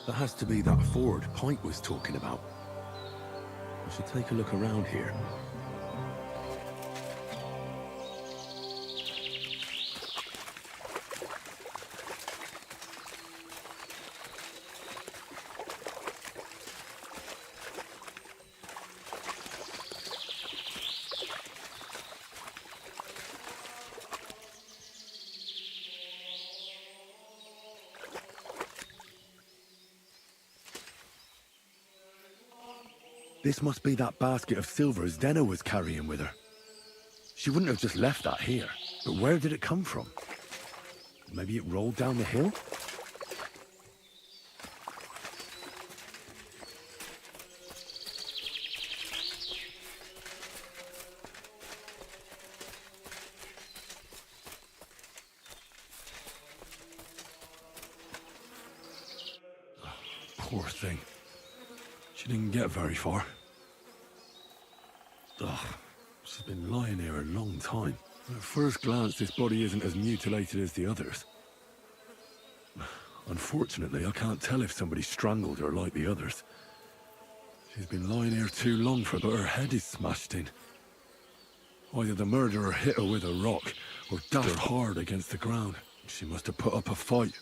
That has to be that ford Pike was talking about. I should take a look around here. This must be that basket of silver Zdena was carrying with her. She wouldn't have just left that here. But where did it come from? Maybe it rolled down the hill? Poor thing. She didn't get very far. Ugh, she's been lying here a long time. At first glance, this body isn't as mutilated as the others. Unfortunately, I can't tell if somebody strangled her like the others. She's been lying here too long for, but her head is smashed in. Either the murderer hit her with a rock, or dashed her hard against the ground. She must have put up a fight.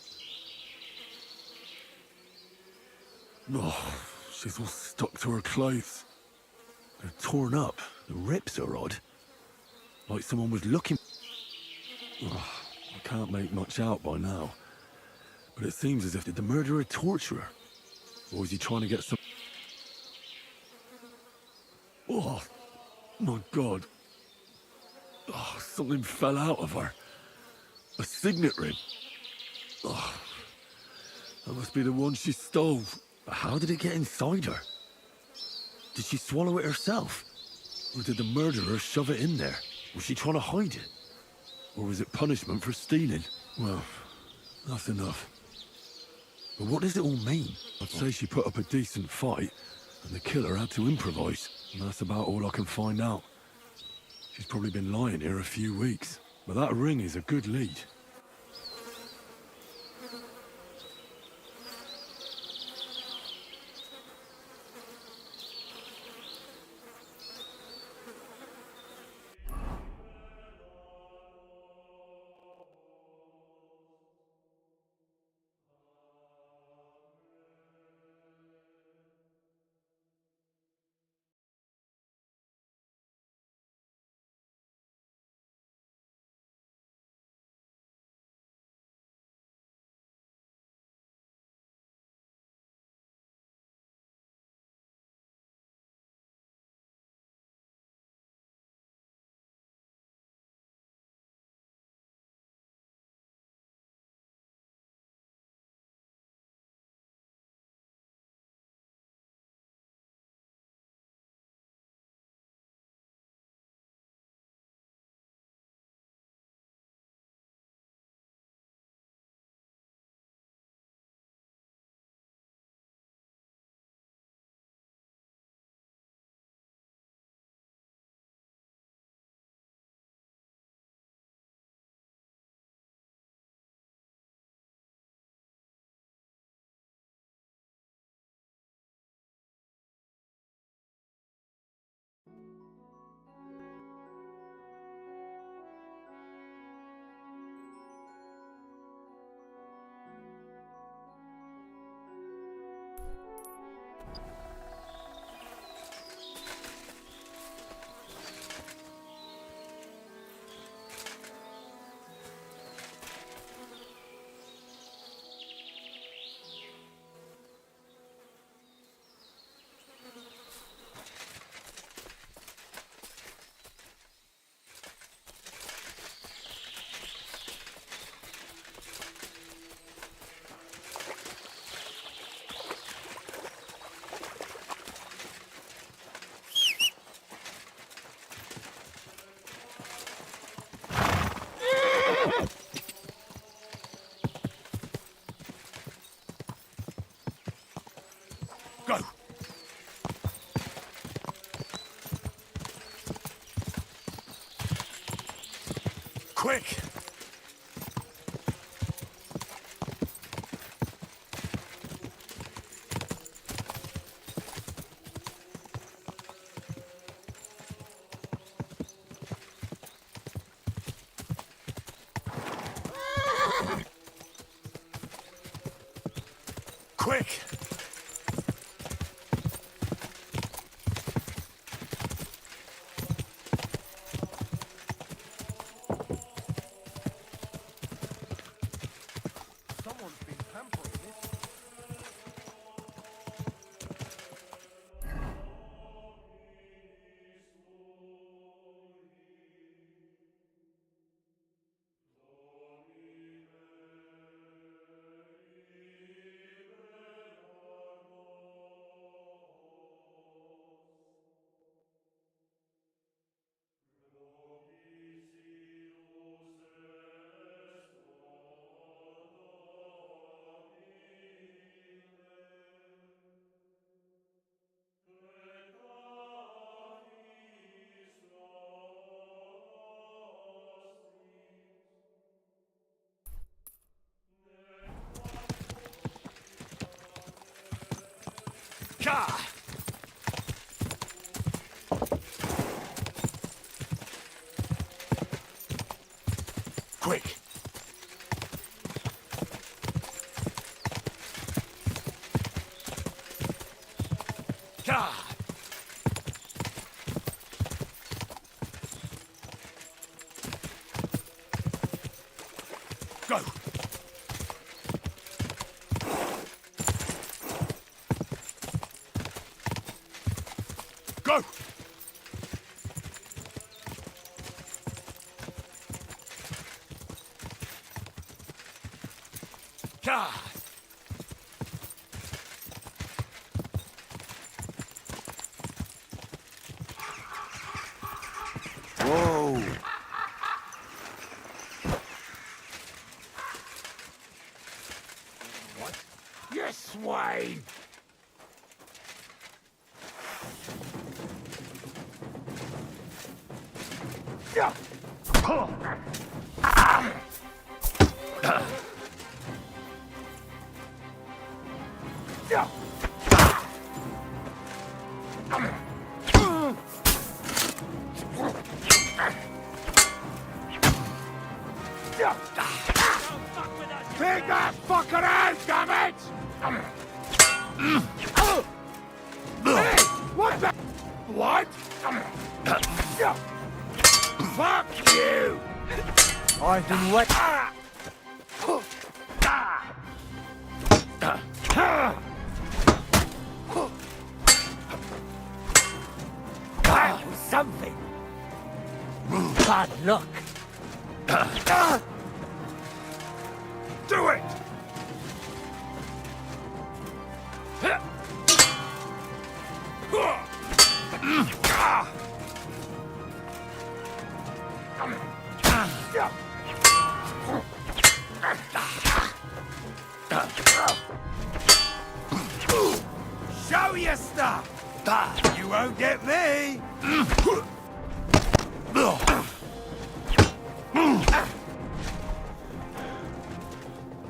Oh, she's all stuck to her clothes. They're torn up. The rips are odd. Like someone was looking... Oh, I can't make much out by now. But it seems as if did the murderer torture her? Or was he trying to get some... Oh, my God. Oh, something fell out of her. A signet ring. Oh, that must be the one she stole. But how did it get inside her? Did she swallow it herself? Or did the murderer shove it in there? Was she trying to hide it? Or was it punishment for stealing? Well, that's enough. But what does it all mean? I'd say she put up a decent fight, and the killer had to improvise. And that's about all I can find out. She's probably been lying here a few weeks. But that ring is a good lead. Go! Quick! Quick! Someone's been pampering this. Ka! Quick! Ka! Go! Go! Ka! Whoa! What? You swine! Yeah! Yeah! Take that fucker out, damn it! Hey, what the? What? Fuck you! I've been waiting. That was something. Bad luck. Do it! Show your stuff! You won't get me!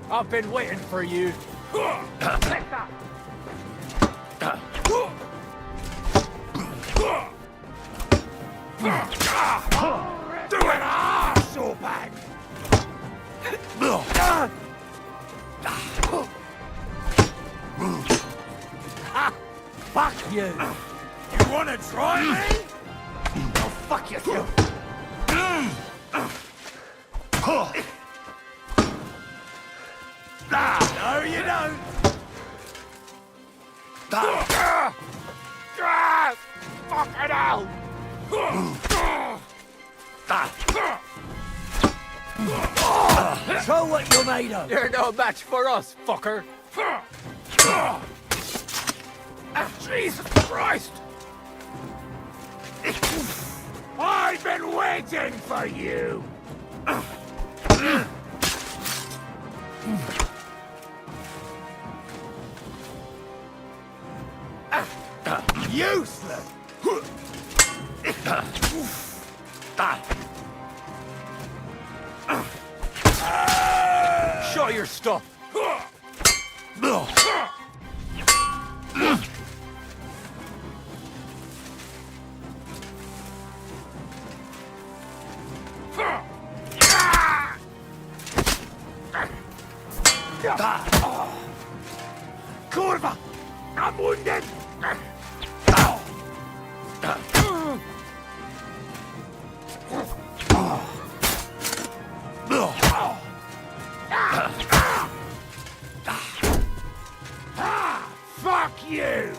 I've been waiting for you. Do it, arsehole bag! Fuck you. You wanna try me? Oh, fuck yourself. No, you don't! Fucking hell! Show what you're made of. You're no match for us, fucker. Jesus Christ! I've been waiting for you! Useless! Show your stuff. Kurva! I'm wounded! Fuck you!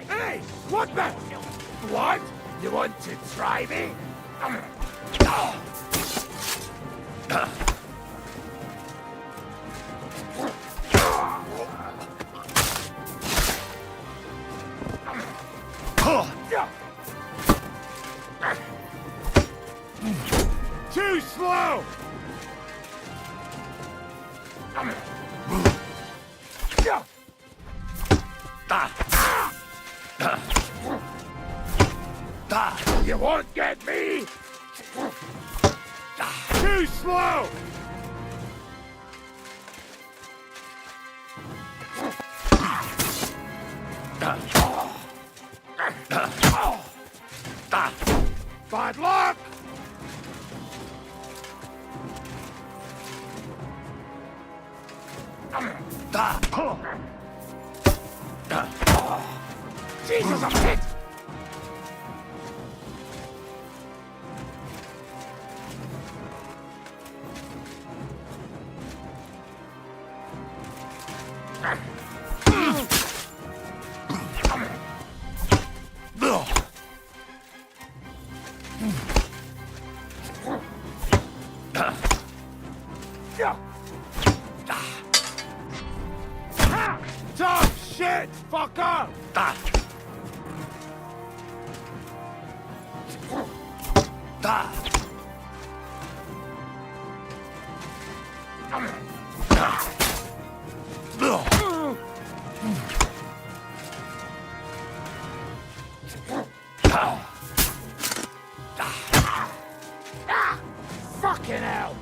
Hey! What the? What? You want to try me? Too slow! You won't get me! Too slow! Bad luck! Jesus, I'm hit! Tough shit, fucker! Fucking hell!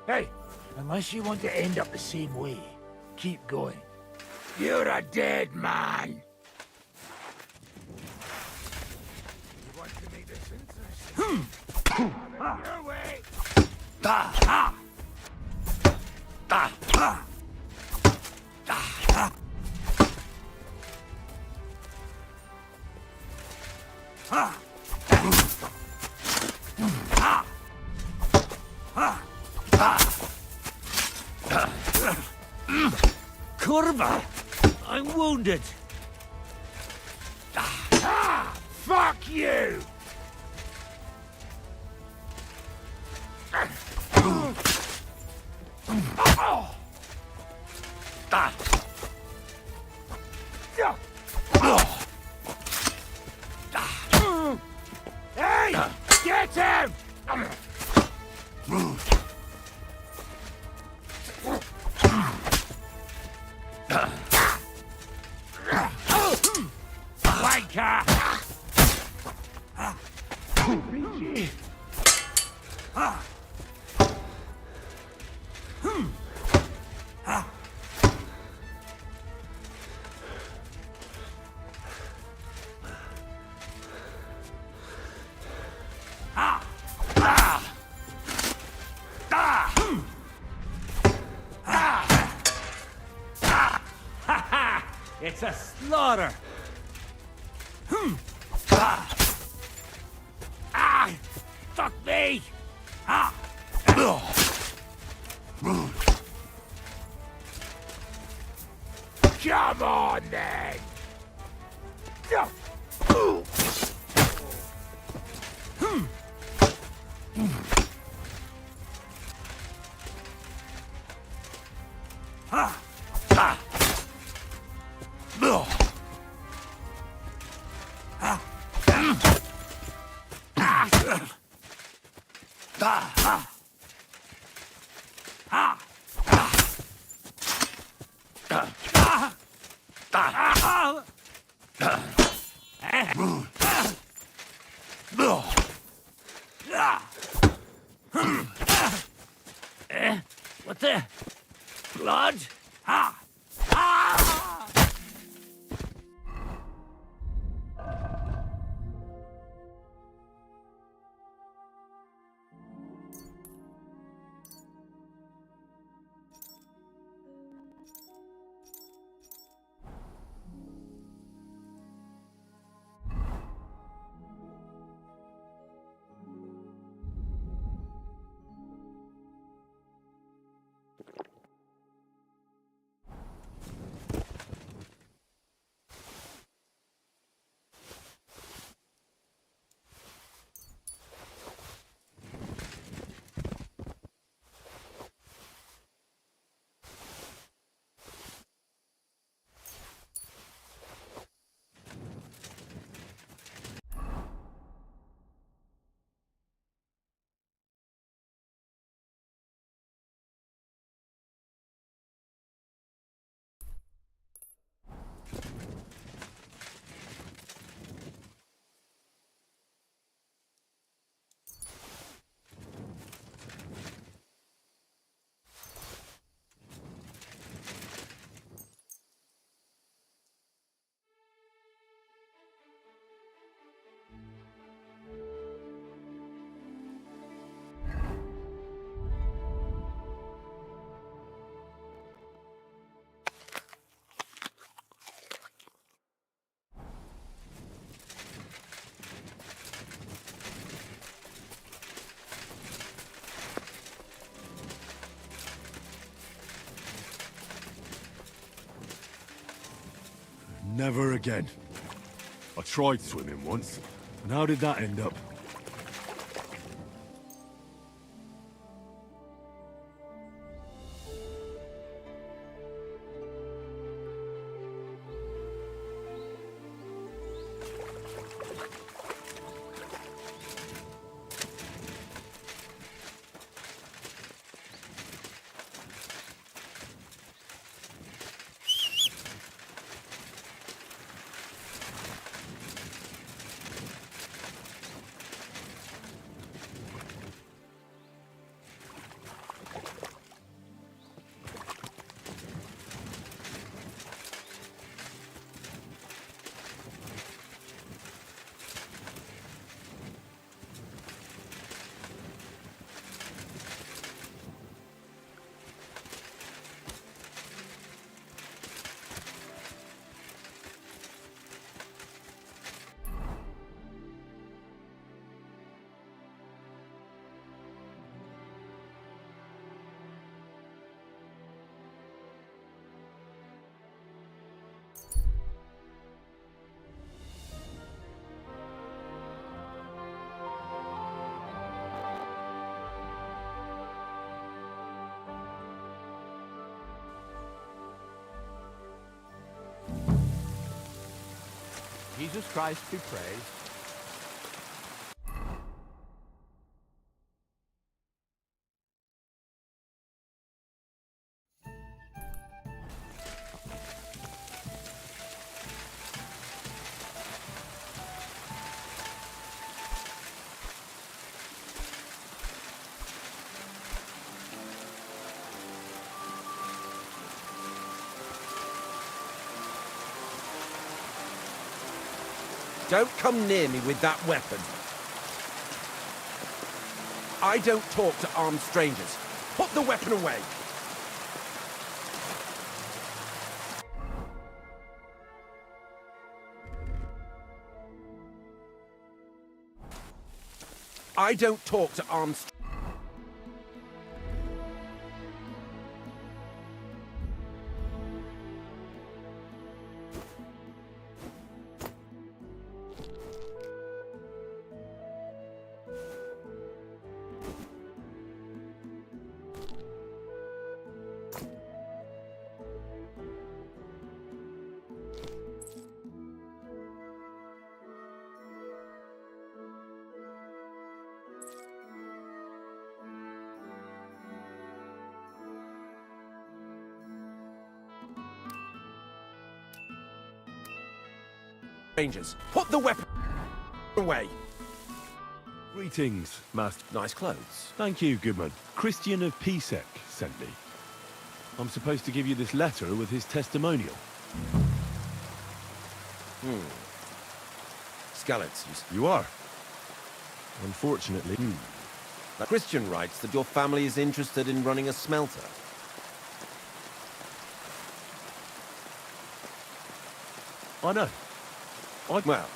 Hey, unless you want to end up the same way, keep going. You're a dead man. You want to make this interesting? Your way. Da! Ah! Da! Ah! Da! Ah! Ah! Kurva! I'm wounded. Ah! Fuck you! Oh! Da! Hey! Get him! Wanker! It's a slaughter. Ah! Fuck me! Ah! Come on, then! What the? Blood? Never again. I tried swimming once, and how did that end up? Jesus Christ be praised. Don't come near me with that weapon. I don't talk to armed strangers. Put the weapon away. I don't talk to armed strangers. Put the weapon away. Greetings, Master. Nice clothes. Thank you, Goodman. Christian of Pisek sent me. I'm supposed to give you this letter with his testimonial. Skeletons. You are? Unfortunately. The Christian writes that your family is interested in running a smelter. I know. Well,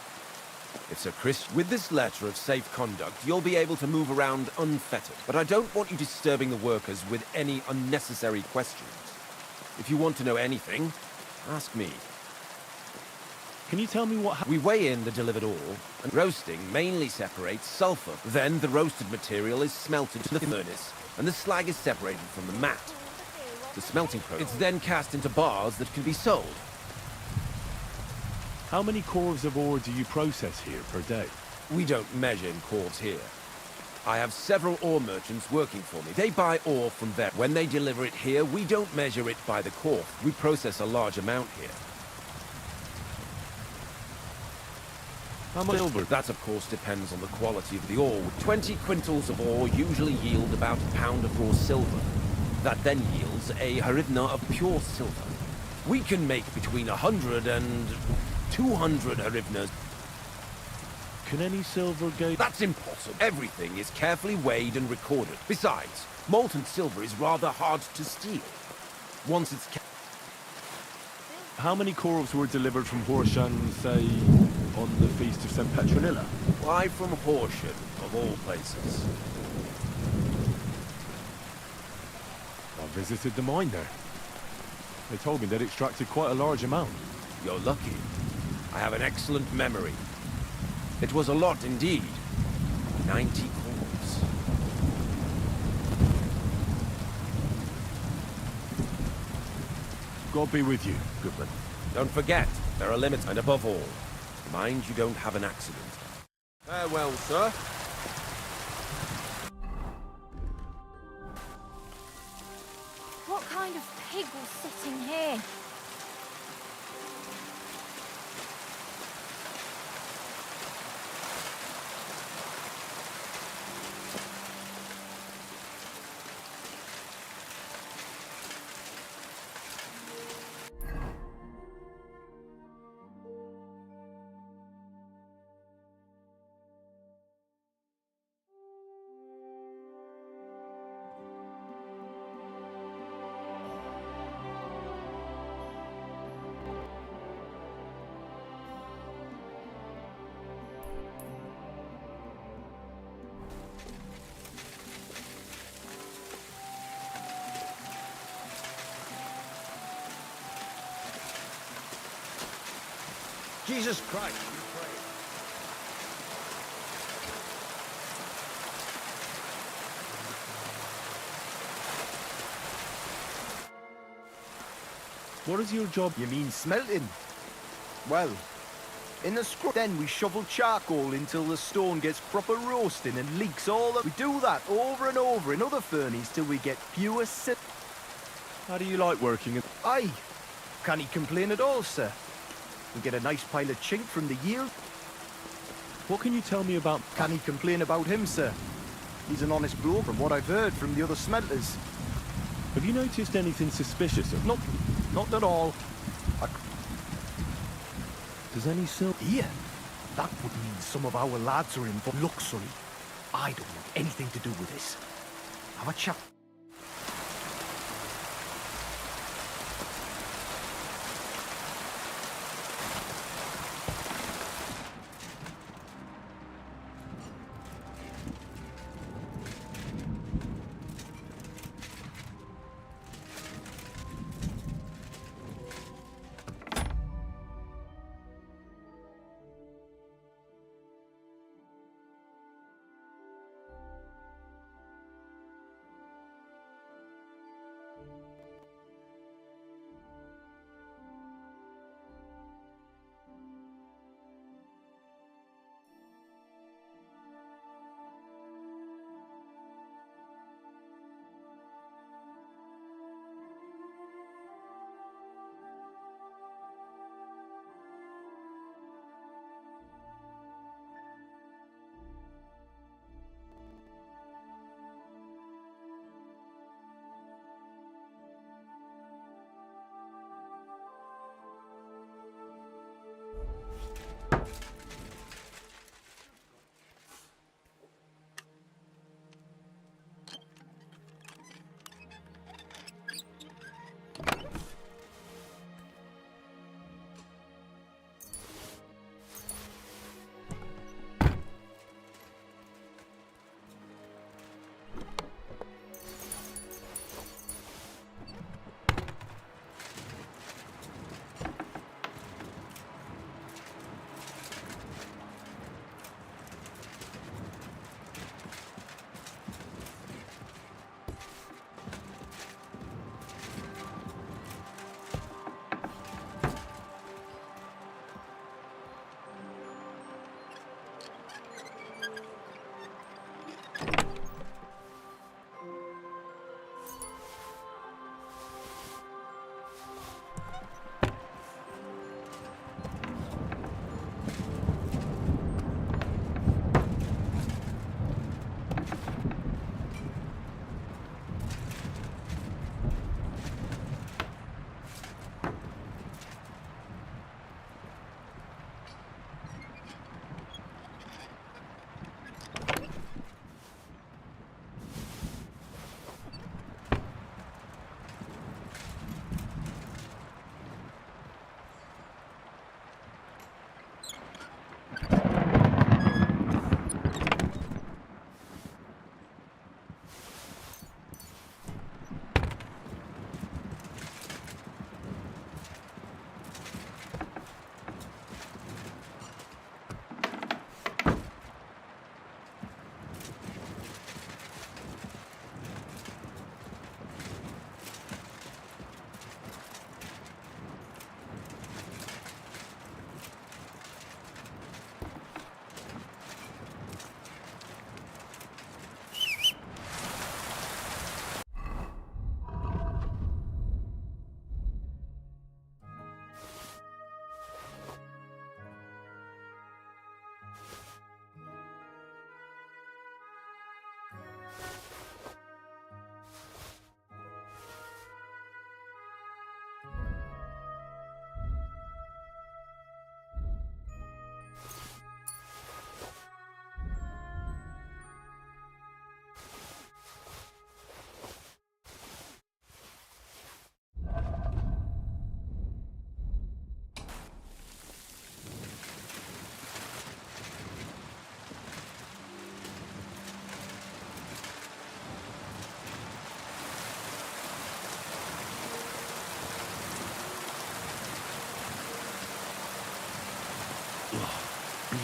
it's a Christian. With this letter of safe conduct, you'll be able to move around unfettered. But I don't want you disturbing the workers with any unnecessary questions. If you want to know anything, ask me. Can you tell me what We weigh in the delivered ore, and roasting mainly separates sulfur. Then the roasted material is smelted to the furnace, and the slag is separated from the matte. The smelting process. It's then cast into bars that can be sold. How many corves of ore do you process here per day? We don't measure in corves here. I have several ore merchants working for me. They buy ore from there. When they deliver it here, we don't measure it by the corve. We process a large amount here. How much Silver, that of course depends on the quality of the ore. 20 quintals of ore usually yield about a pound of raw silver. That then yields a hryvnia of pure silver. We can make between 100 and 200 hryvnias. Can any silver go... That's impossible. Everything is carefully weighed and recorded. Besides, molten silver is rather hard to steal. Once it's... How many corves were delivered from Horshan, say, on the Feast of St. Petronilla? Why from Horsham, of all places? I visited the mine there. They told me they'd extracted quite a large amount. You're lucky. I have an excellent memory. It was a lot indeed. 90 corps. God be with you, Goodman. Don't forget, there are limits, and above all, mind you don't have an accident. Farewell, sir. What kind of pig was sitting here? Jesus Christ, we pray. What is your job? You mean smelting? Well, In the scrub, then we shovel charcoal until the stone gets proper roasting and leaks all up. We do that over and over in other furnaces till we get pure sil. How do you like working in... Aye, can't he complain at all, sir? We get a nice pile of chink from the yield. What can you tell me about... Can he complain about him, sir? He's an honest bloke from what I've heard from the other smelters. Have you noticed anything suspicious of... Not at all. Does any silver... Here? That would mean some of our lads are in for luxury. I don't want anything to do with this. Have a chat.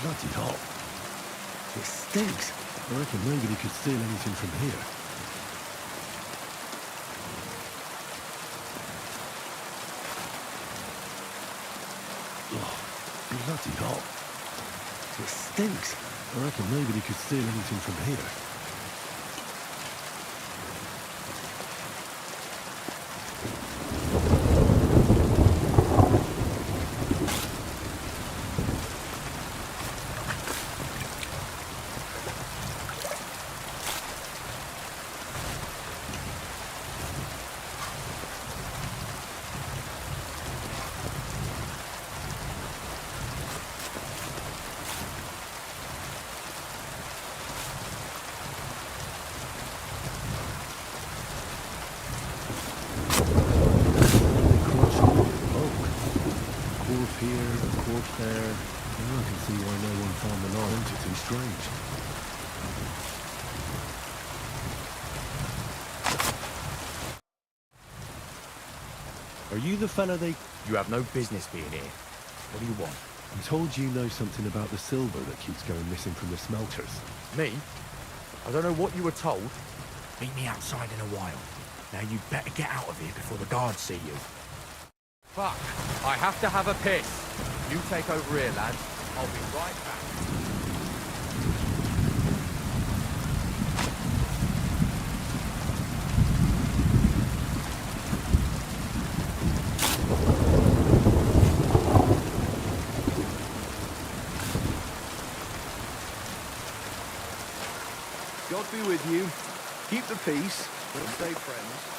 Bloody hot. It stinks. I reckon nobody could steal anything from here. bloody hot. It stinks. I reckon nobody could steal anything from here. Here, a corpse there. Now I can see why no one found the large entity strange. Are you the fella they... You have no business being here. What do you want? I'm told you know something about the silver that keeps going missing from the smelters. Me? I don't know what you were told. Meet me outside in a while. Now you better get out of here before the guards see you. Fuck. I have to have a piss. You take over here, lads. I'll be right back. God be with you. Keep the peace. We'll stay friends.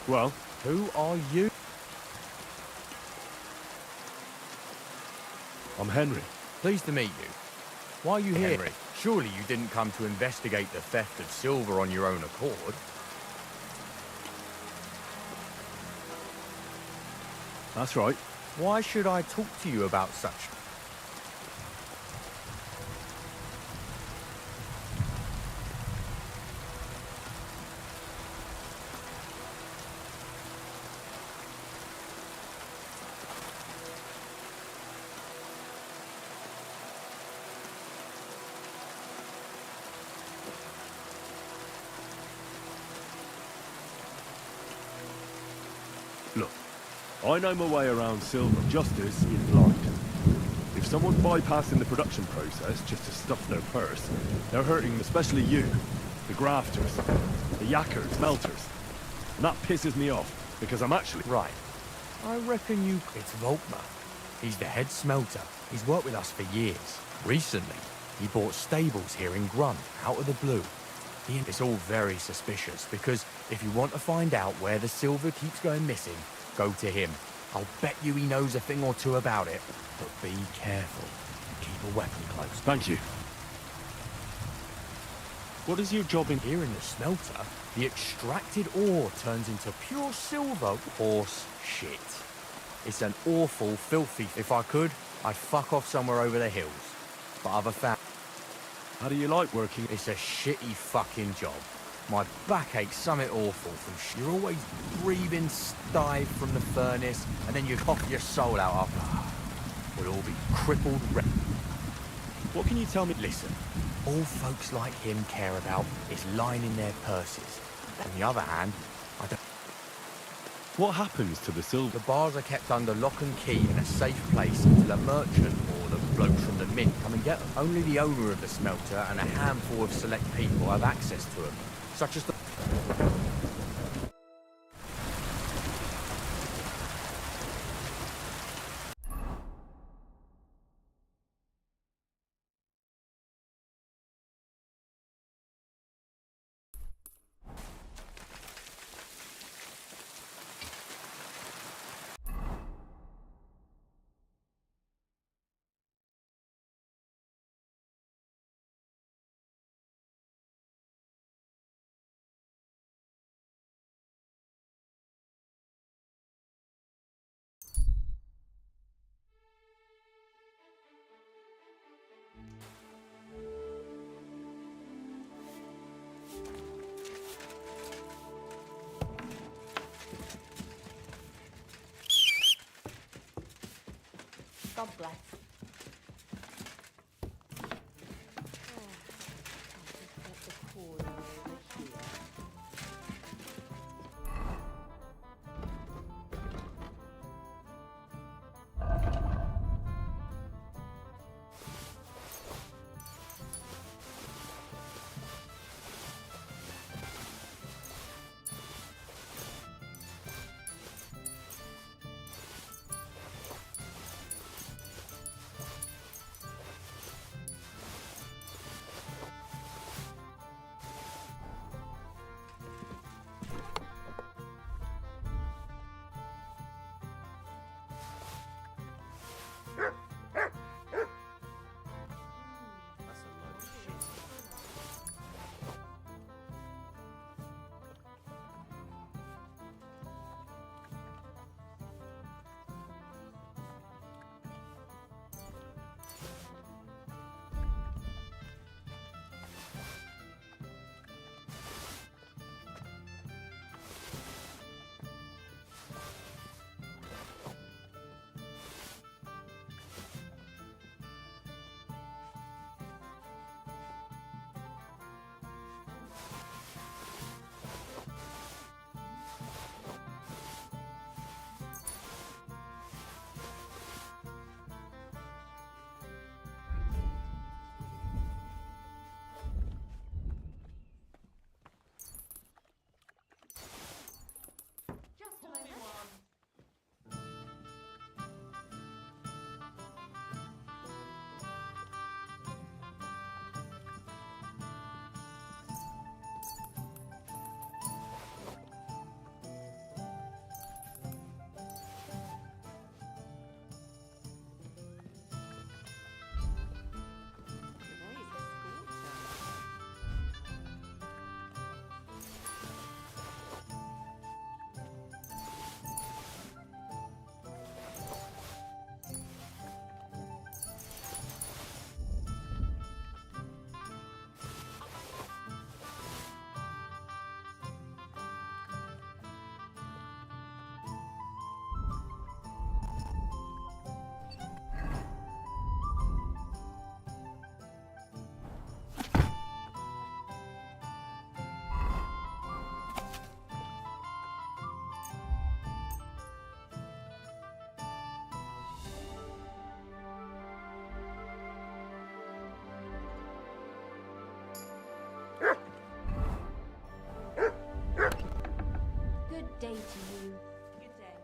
Well, Who are you? I'm Henry. Pleased to meet you. Why are you here? Henry, surely you didn't come to investigate the theft of silver on your own accord? That's right. Why should I talk to you about such? Look, I know my way around silver justice is blind. If someone's bypassing the production process just to stuff their purse, they're hurting especially you, the grafters, the yakkers, smelters. And that pisses me off, because I'm actually... Right. I reckon you... It's Volkmar. He's the head smelter. He's worked with us for years. Recently, he bought stables here in Grunt, out of the blue. It's all very suspicious, because if you want to find out where the silver keeps going missing, go to him. I'll bet you he knows a thing or two about it. But be careful. Keep a weapon close. Thank you. What is your job in... Here in the smelter, the extracted ore turns into pure silver horse shit. It's an awful, filthy... If I could, I'd fuck off somewhere over the hills. But I've found... How do you like working? It's a shitty fucking job. My back aches something awful from You're always breathing stive from the furnace, and then you cough your soul out after. We'll all be crippled. What can you tell me? Listen, all folks like him care about is lining their purses. On the other hand, I don't... What happens to the silver? The bars are kept under lock and key in a safe place until a merchant or the blokes from the mint come and get them. Only the owner of the smelter and a handful of select people have access to them, such as the... God bless. I'll just get the corner over here. That's a load of shit. Just a moment. Today's a scorcher. Good day to you. Good day.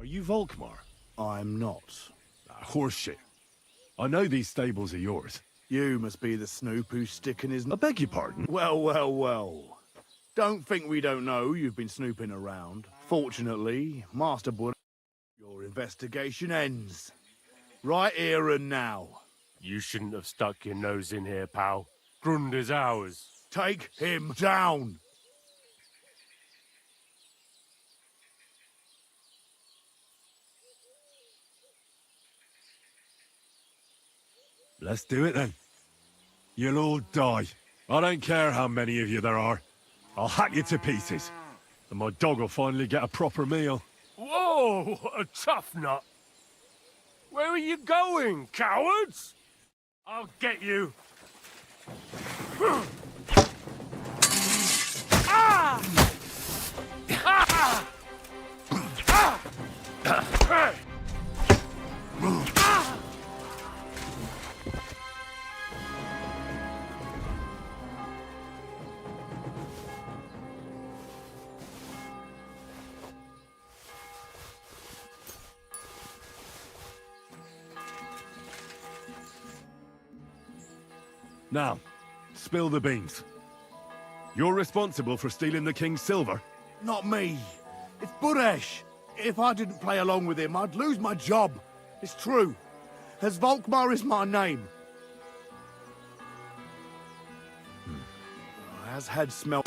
Are you Volkmar? I'm not. Horseshit. I know these stables are yours. You must be the snoop who's sticking his... I beg your pardon? Well, well, well. Don't think we don't know you've been snooping around. Fortunately, Master Wood, your investigation ends. Right here and now. You shouldn't have stuck your nose in here, pal. Grund is ours. Take him down. Let's do it then. You'll all die. I don't care how many of you there are. I'll hack you to pieces. And my dog will finally get a proper meal. Whoa, a tough nut. Where are you going, cowards? I'll get you. Ah! Ah! Ah! Hey! Ah! Now, spill the beans. You're responsible for stealing the king's silver? Not me. It's Buresh. If I didn't play along with him, I'd lose my job. It's true. As Volkmar is my name. As head smell.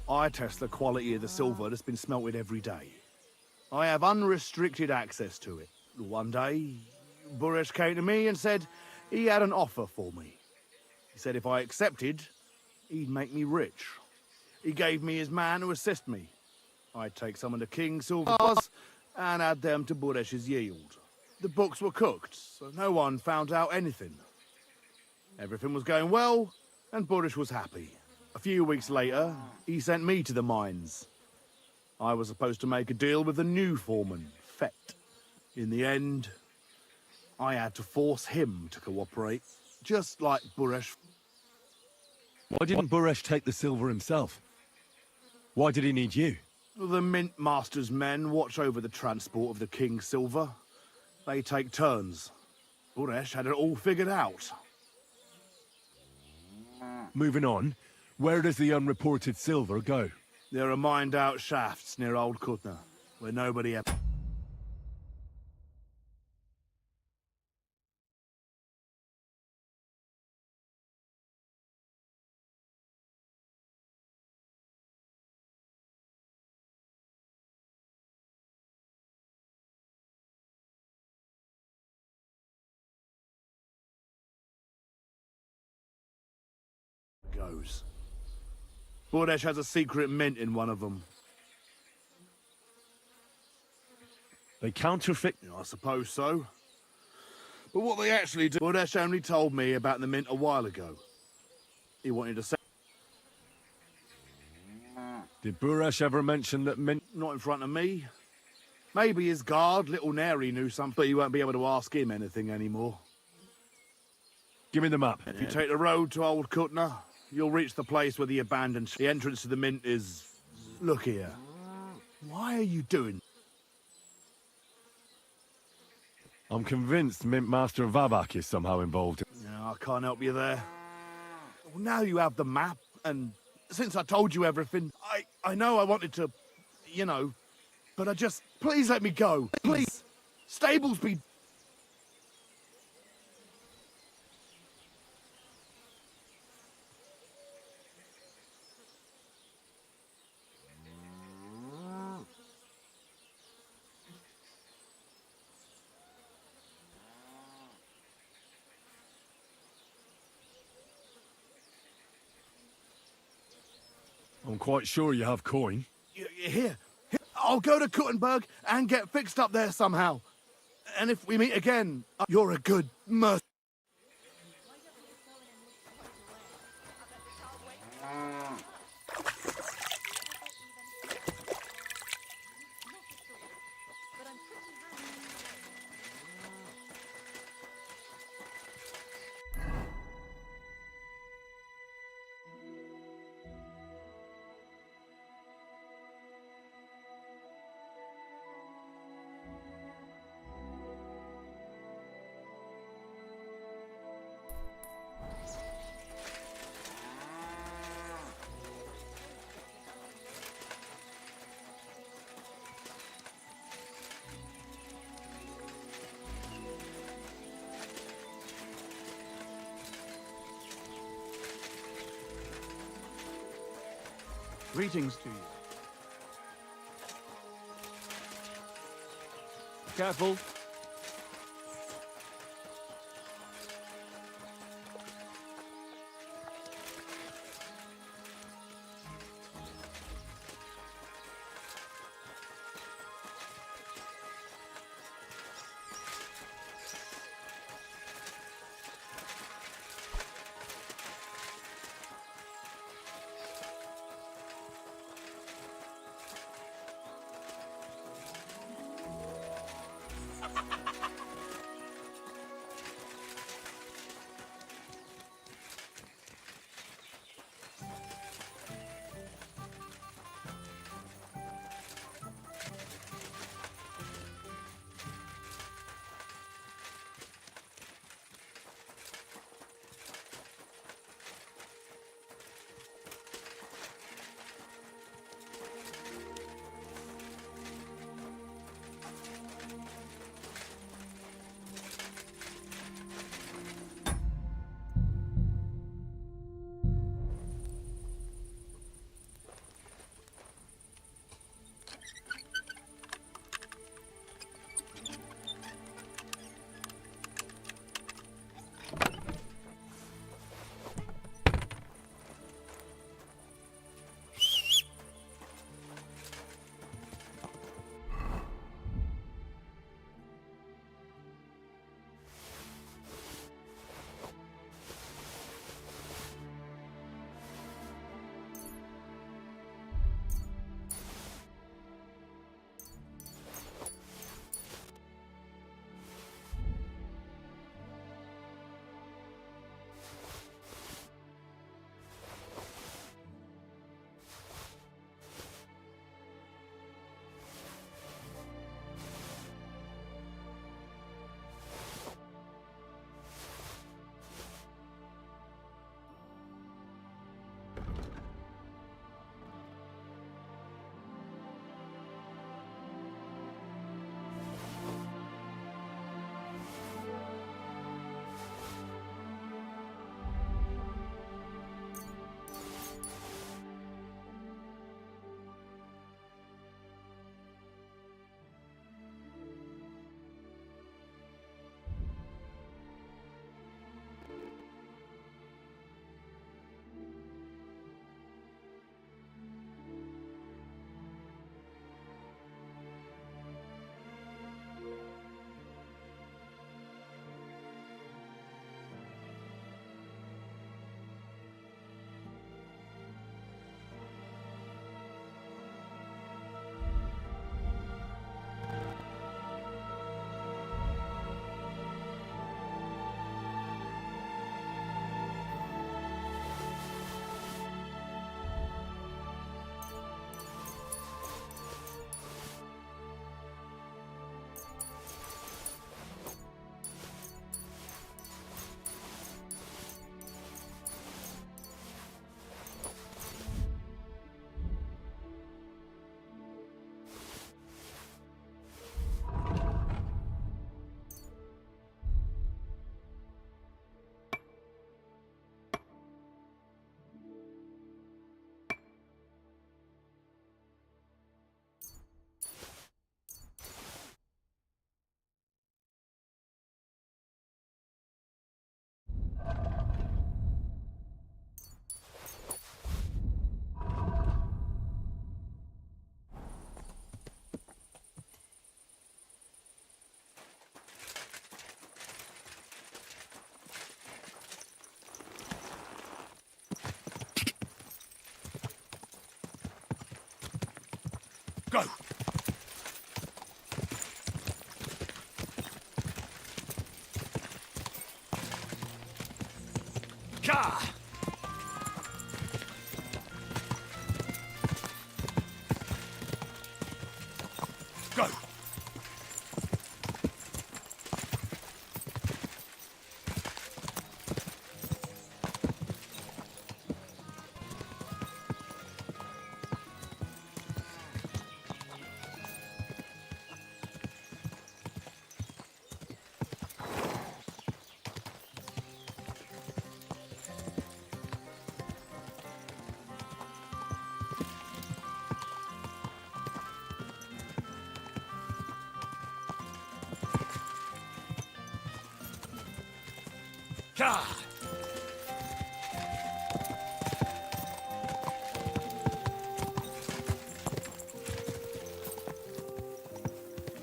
I test the quality of the silver that's been smelted every day. I have unrestricted access to it. One day, Buresh came to me and said he had an offer for me. He said if I accepted, he'd make me rich. He gave me his man to assist me. I'd take some of the king's silver bars and add them to Buresh's yield. The books were cooked, so no one found out anything. Everything was going well, and Buresh was happy. A few weeks later, he sent me to the mines. I was supposed to make a deal with the new foreman, Fett. In the end, I had to force him to cooperate, just like Buresh. Why didn't Buresh take the silver himself? Why did he need you? The Mint Master's men watch over the transport of the king's silver. They take turns. Buresh had it all figured out. Moving on, where does the unreported silver go? There are mined-out shafts near Old Kutna, where nobody ever... goes. Buresh has a secret mint in one of them. They counterfeit... I suppose so. But what they actually do... Buresh only told me about the mint a while ago. He wanted to say... Did Buresh ever mention that mint... Not in front of me. Maybe his guard, Little Neri, knew something, but you won't be able to ask him anything anymore. Give me the map. If you take the road to Old Kutna, you'll reach the place where the abandoned... The entrance to the mint is... Look here. Why are you doing... I'm convinced Mint Master Vabak is somehow involved. No, I can't help you there. Well, now you have the map, and since I told you everything, I know I wanted to, you know, but I just... Please let me go. Please. Stables be... I'm quite sure you have coin. Here. I'll go to Kuttenberg and get fixed up there somehow. And if we meet again, you're a good merc... Greetings to you. Careful. Ka! Go! Ka!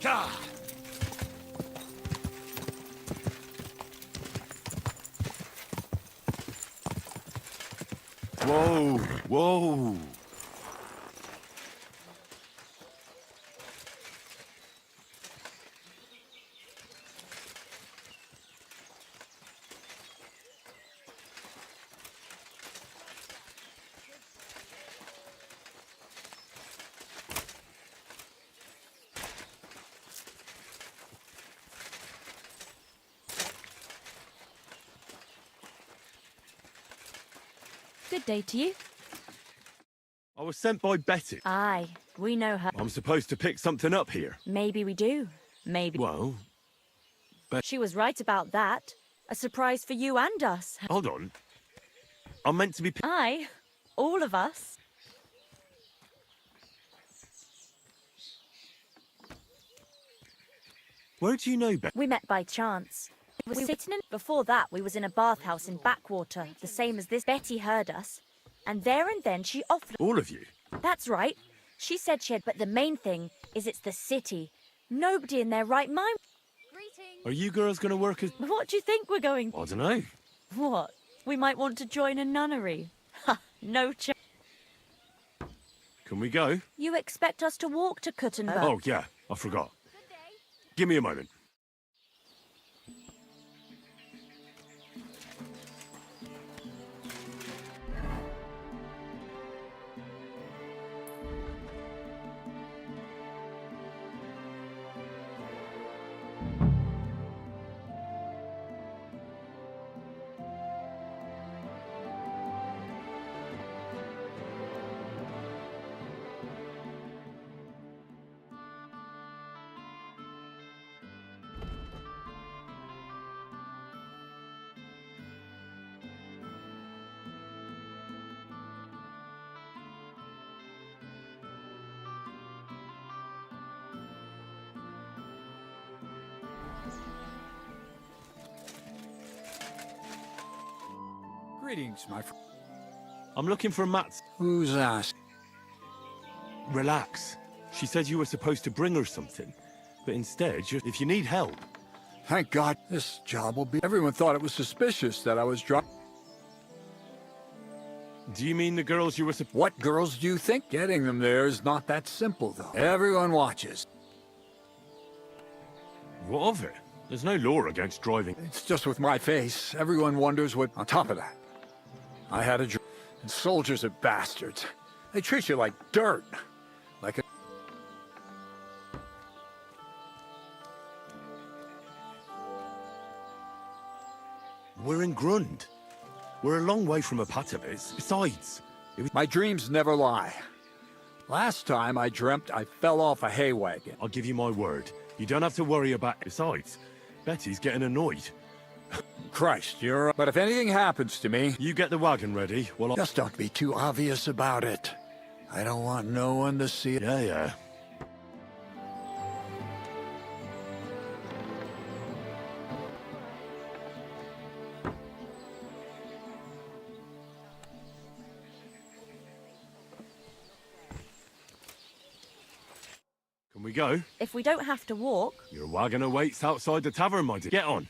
Ka! Whoa, whoa. Good day to you. I was sent by Betty. Aye, we know her. I'm supposed to pick something up here. Maybe we do. Maybe. Well, She was right about that. A surprise for you and us. hold on. I'm meant to be... Aye, all of us. Where do you know Betty? We met by chance. We were sitting in... Before that, we was in a bathhouse in Backwater, the same as this. Betty heard us, and there and then she offered... All of you? That's right. She said she had... But the main thing is it's the city. Nobody in their right mind... Are you girls going to work as... What do you think we're going... I don't know. What? We might want to join a nunnery. Ha! No chance. Can we go? You expect us to walk to Kuttenberg? Oh, yeah. I forgot. Give me a moment. Greetings, my friend. I'm looking for Matt's... Who's asked? Relax. She said you were supposed to bring her something. But instead, if you need help... Thank God this job will be... Everyone thought it was suspicious that I was drunk. Do you mean the girls you were supposed... What girls do you think? Getting them there is not that simple, though. Everyone watches. What of it? There's no law against driving. It's just with my face. Everyone wonders what... On top of that, I had a... And soldiers are bastards. They treat you like dirt. Like a... We're in Grund. We're a long way from Apatovic. Besides, it was... My dreams never lie. Last time I dreamt I fell off a hay wagon. I'll give you my word. You don't have to worry about... Besides, Betty's getting annoyed. Christ, you're... But if anything happens to me... You get the wagon ready while I... Just don't be too obvious about it. I don't want no one to see it. Yeah. Can we go? If we don't have to walk... Your wagon awaits outside the tavern, my dear. Get on.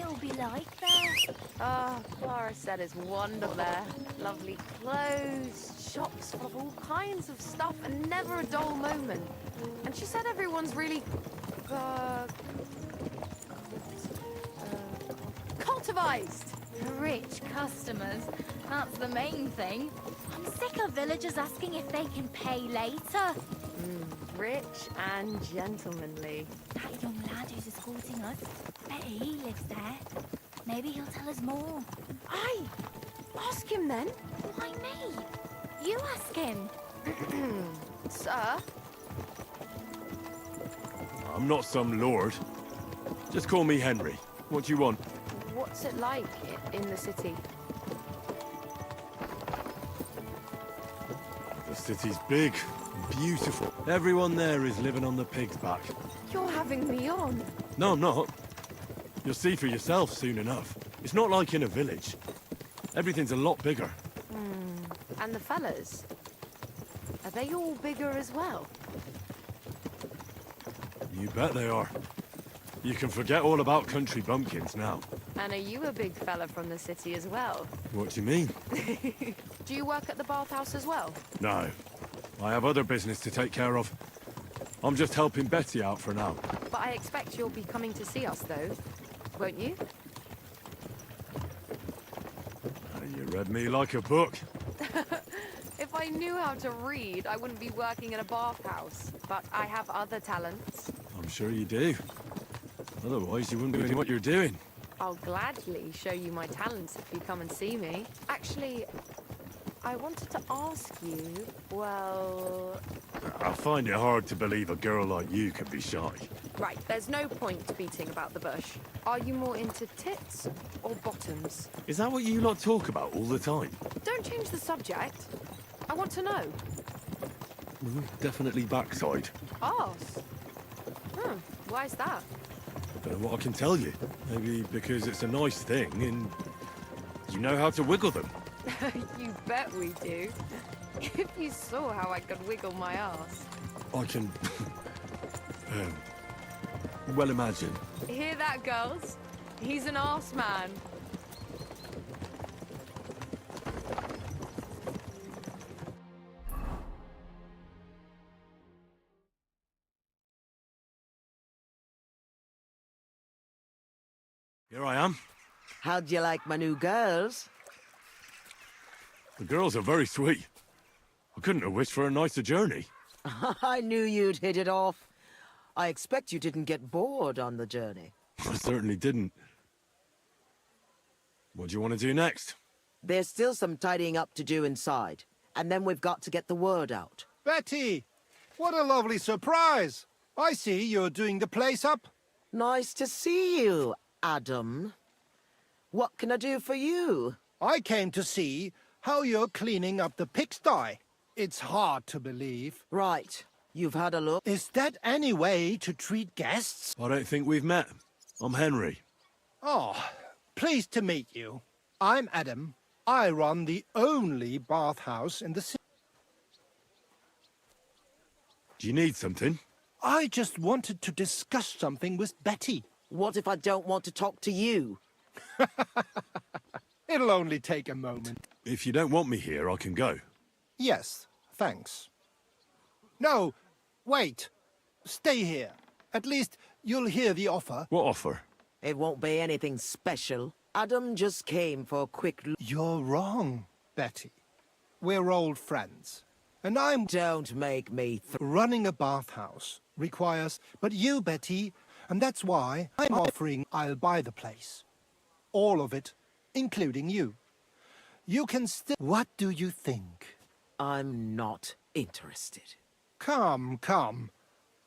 it'll be like there? Oh, Clara said it's wonderful there. Lovely clothes, shops full of all kinds of stuff, and never a dull moment. And she said everyone's really, cultivized. Rich customers. That's the main thing. I'm sick of villagers asking if they can pay later. Rich and gentlemanly. That young lad who's escorting us, bet he lives there. Maybe he'll tell us more. Aye, ask him then. Why me? You ask him. Sir? I'm not some lord. Just call me Henry. What do you want? What's it like in the city? The city's big and beautiful. Everyone there is living on the pig's back. You're having me on. No, I'm not. You'll see for yourself soon enough. It's not like in a village. Everything's a lot bigger. And the fellas? Are they all bigger as well? You bet they are. You can forget all about country bumpkins now. And are you a big fella from the city as well? What do you mean? Do you work at the bathhouse as well? No. I have other business to take care of. I'm just helping Betty out for now. But I expect you'll be coming to see us, though. Won't you? You read me like a book. If I knew how to read, I wouldn't be working in a bathhouse. But I have other talents. I'm sure you do. Otherwise, you wouldn't be doing what you're doing. I'll gladly show you my talents if you come and see me. Actually, I wanted to ask you, well... I find it hard to believe a girl like you can be shy. Right, there's no point beating about the bush. Are you more into tits or bottoms? Is that what you lot talk about all the time? Don't change the subject. I want to know. Definitely backside. Arse? Why's that? I don't know what I can tell you. Maybe because it's a nice thing and you know how to wiggle them. You bet we do. If you saw how I could wiggle my ass. I can... well, imagine. Hear that, girls? He's an arse man. Here I am. How'd you like my new girls? The girls are very sweet. I couldn't have wished for a nicer journey. I knew you'd hit it off. I expect you didn't get bored on the journey. I certainly didn't. What do you want to do next? There's still some tidying up to do inside, and then we've got to get the word out. Betty! What a lovely surprise! I see you're doing the place up. Nice to see you, Adam. What can I do for you? I came to see how you're cleaning up the pigsty. It's hard to believe. Right. You've had a look? Is that any way to treat guests? I don't think we've met. I'm Henry. Oh, pleased to meet you. I'm Adam. I run the only bathhouse in the city. Do you need something? I just wanted to discuss something with Betty. What if I don't want to talk to you? It'll only take a moment. If you don't want me here, I can go. Yes, thanks. No, wait. Stay here. At least you'll hear the offer. What offer? It won't be anything special. Adam just came for a quick look. You're wrong, Betty. We're old friends. And I'm... Don't make me... Running a bathhouse requires... But you, Betty, and that's why I'm offering I'll buy the place. All of it, including you. You can still... What do you think? I'm not interested. Come, come.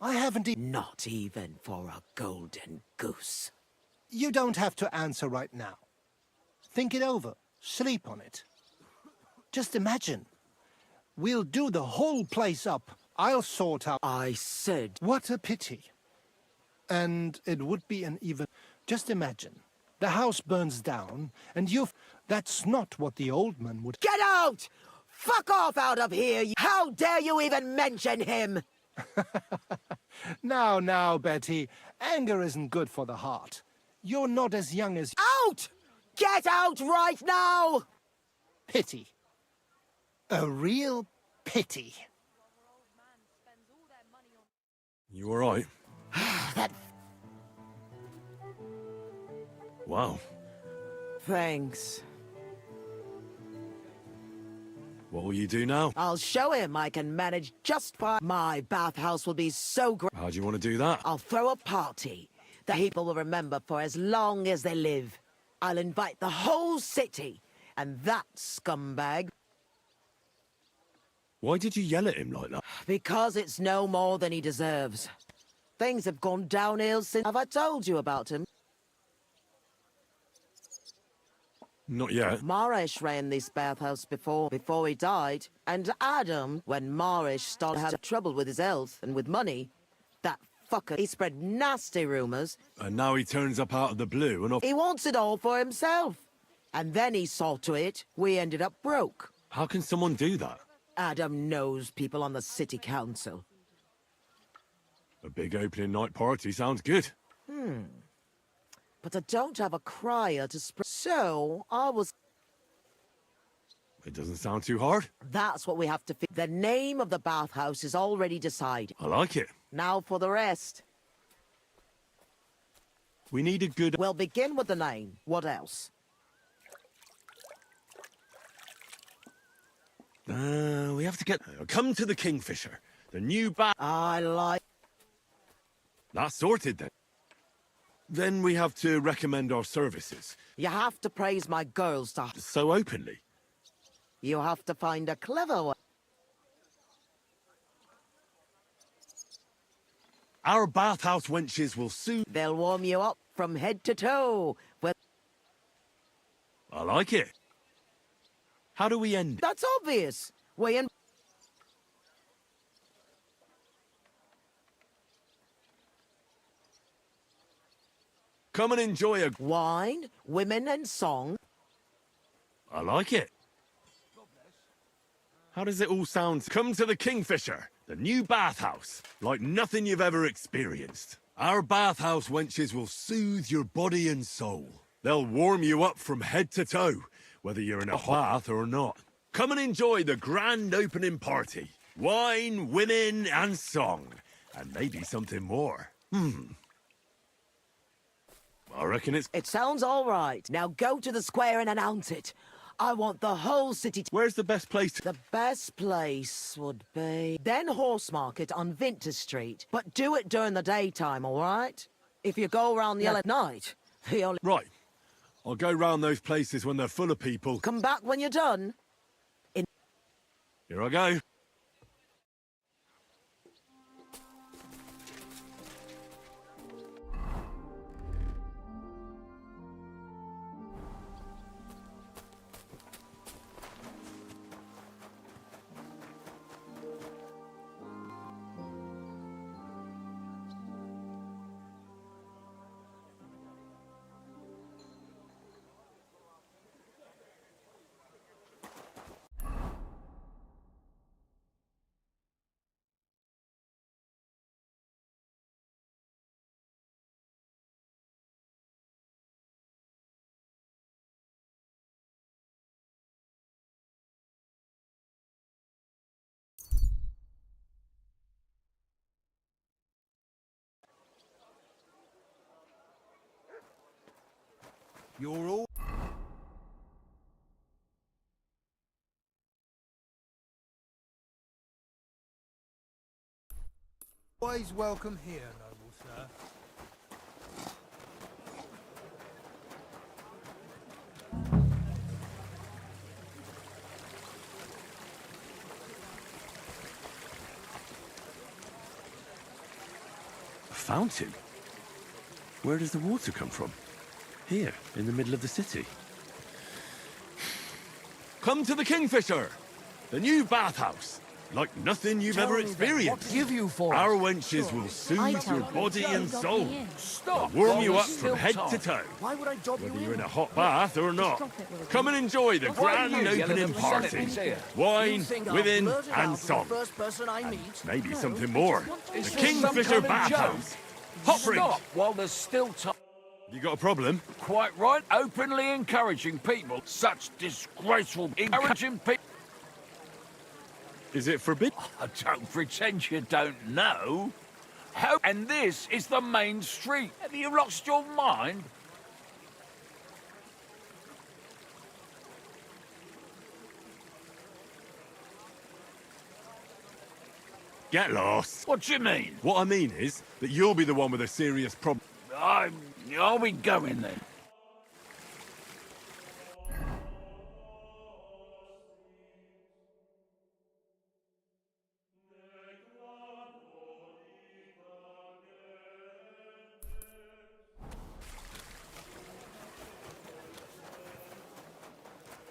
I haven't... Not even for a golden goose. You don't have to answer right now. Think it over. Sleep on it. Just imagine. We'll do the whole place up. I'll sort out... I said... What a pity. And it would be an even... Just imagine. The house burns down, and you've... That's not what the old man would... Get out! Fuck off out of here! How dare you even mention him? Now, Betty. Anger isn't good for the heart. You're not as young as... Out! Get out right now! Pity. A real pity. You alright? That... Wow. Thanks. What will you do now? I'll show him I can manage just fine. My bathhouse will be so great. How do you want to do that? I'll throw a party that people will remember for as long as they live. I'll invite the whole city, and that scumbag... Why did you yell at him like that? Because it's no more than he deserves. Things have gone downhill since... Have I told you about him? Not yet. Marish ran this bathhouse before he died. And Adam, when Marish started having trouble with his health and with money, that fucker, he spread nasty rumors. And now he turns up out of the blue and off... He wants it all for himself. And then he saw to it, we ended up broke. How can someone do that? Adam knows people on the city council. A big opening night party sounds good. But I don't have a crier to spread. So, I was... It doesn't sound too hard. That's what we have to fix. The name of the bathhouse is already decided. I like it. Now for the rest. We need a good... We'll begin with the name. What else? We have to get... Come to the Kingfisher. The new bath... I like... That's sorted then. Then we have to recommend our services. You have to praise my girls, Doc. So openly. You have to find a clever one. Our bathhouse wenches will soon... They'll warm you up from head to toe. Well, I like it. How do we end it? that's obvious. We in... Come and enjoy a... Wine, women and song. I like it. How does it all sound? Come to the Kingfisher, the new bathhouse, like nothing you've ever experienced. Our bathhouse wenches will soothe your body and soul. They'll warm you up from head to toe, whether you're in a bath or not. Come and enjoy the grand opening party. Wine, women, and song. And maybe something more. I reckon it's... It sounds all right. Now go to the square and announce it. I want the whole city to... Where's the best place to... The best place would be... Then Horse Market on Vinter Street. But do it during the daytime, all right? If you go around the at night, the only... Right. I'll go round those places when they're full of people. Come back when you're done. Here I go. You're all... Always welcome here, noble sir. A fountain? Where does the water come from? Here, in the middle of the city. Come to the Kingfisher, the new bathhouse, like nothing you've ever experienced. Give you for Our wenches will soothe your body and soul. They'll warm you up from head to toe, Why would I dob whether you're in a hot bath or not. Come and enjoy the grand opening party. Wine, women, and song. And maybe something more. The Kingfisher bathhouse. Hot drink. while there's still time. You got a problem? Quite right. Openly encouraging people. Such disgraceful encouraging people. Is it forbidden? Don't pretend you don't know. How? And this is the main street. Have you lost your mind? Get lost. What do you mean? What I mean is that you'll be the one with a serious problem. Are we going then?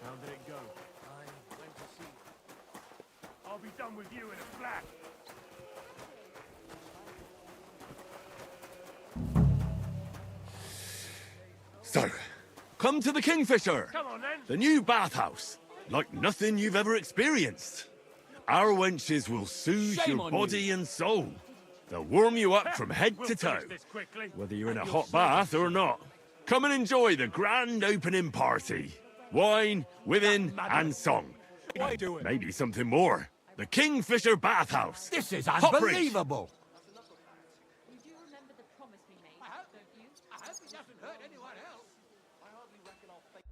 How did it go? I went to see. I'll be done with you in a flash. So, come to the Kingfisher. Come on then. The new bathhouse. Like nothing you've ever experienced. Our wenches will soothe Shame your on body and soul. They'll warm you up from head We'll to toe. finish this quickly. Whether you're in a And hot you'll bath or not. Come and enjoy the grand opening party. Wine, women, and song. Why do it? Maybe something more. The Kingfisher Bathhouse. This is Hot Bridge. unbelievable. You do remember the promise we made, don't you? I hope it doesn't hurt anyone else. I hardly reckon I'll fake.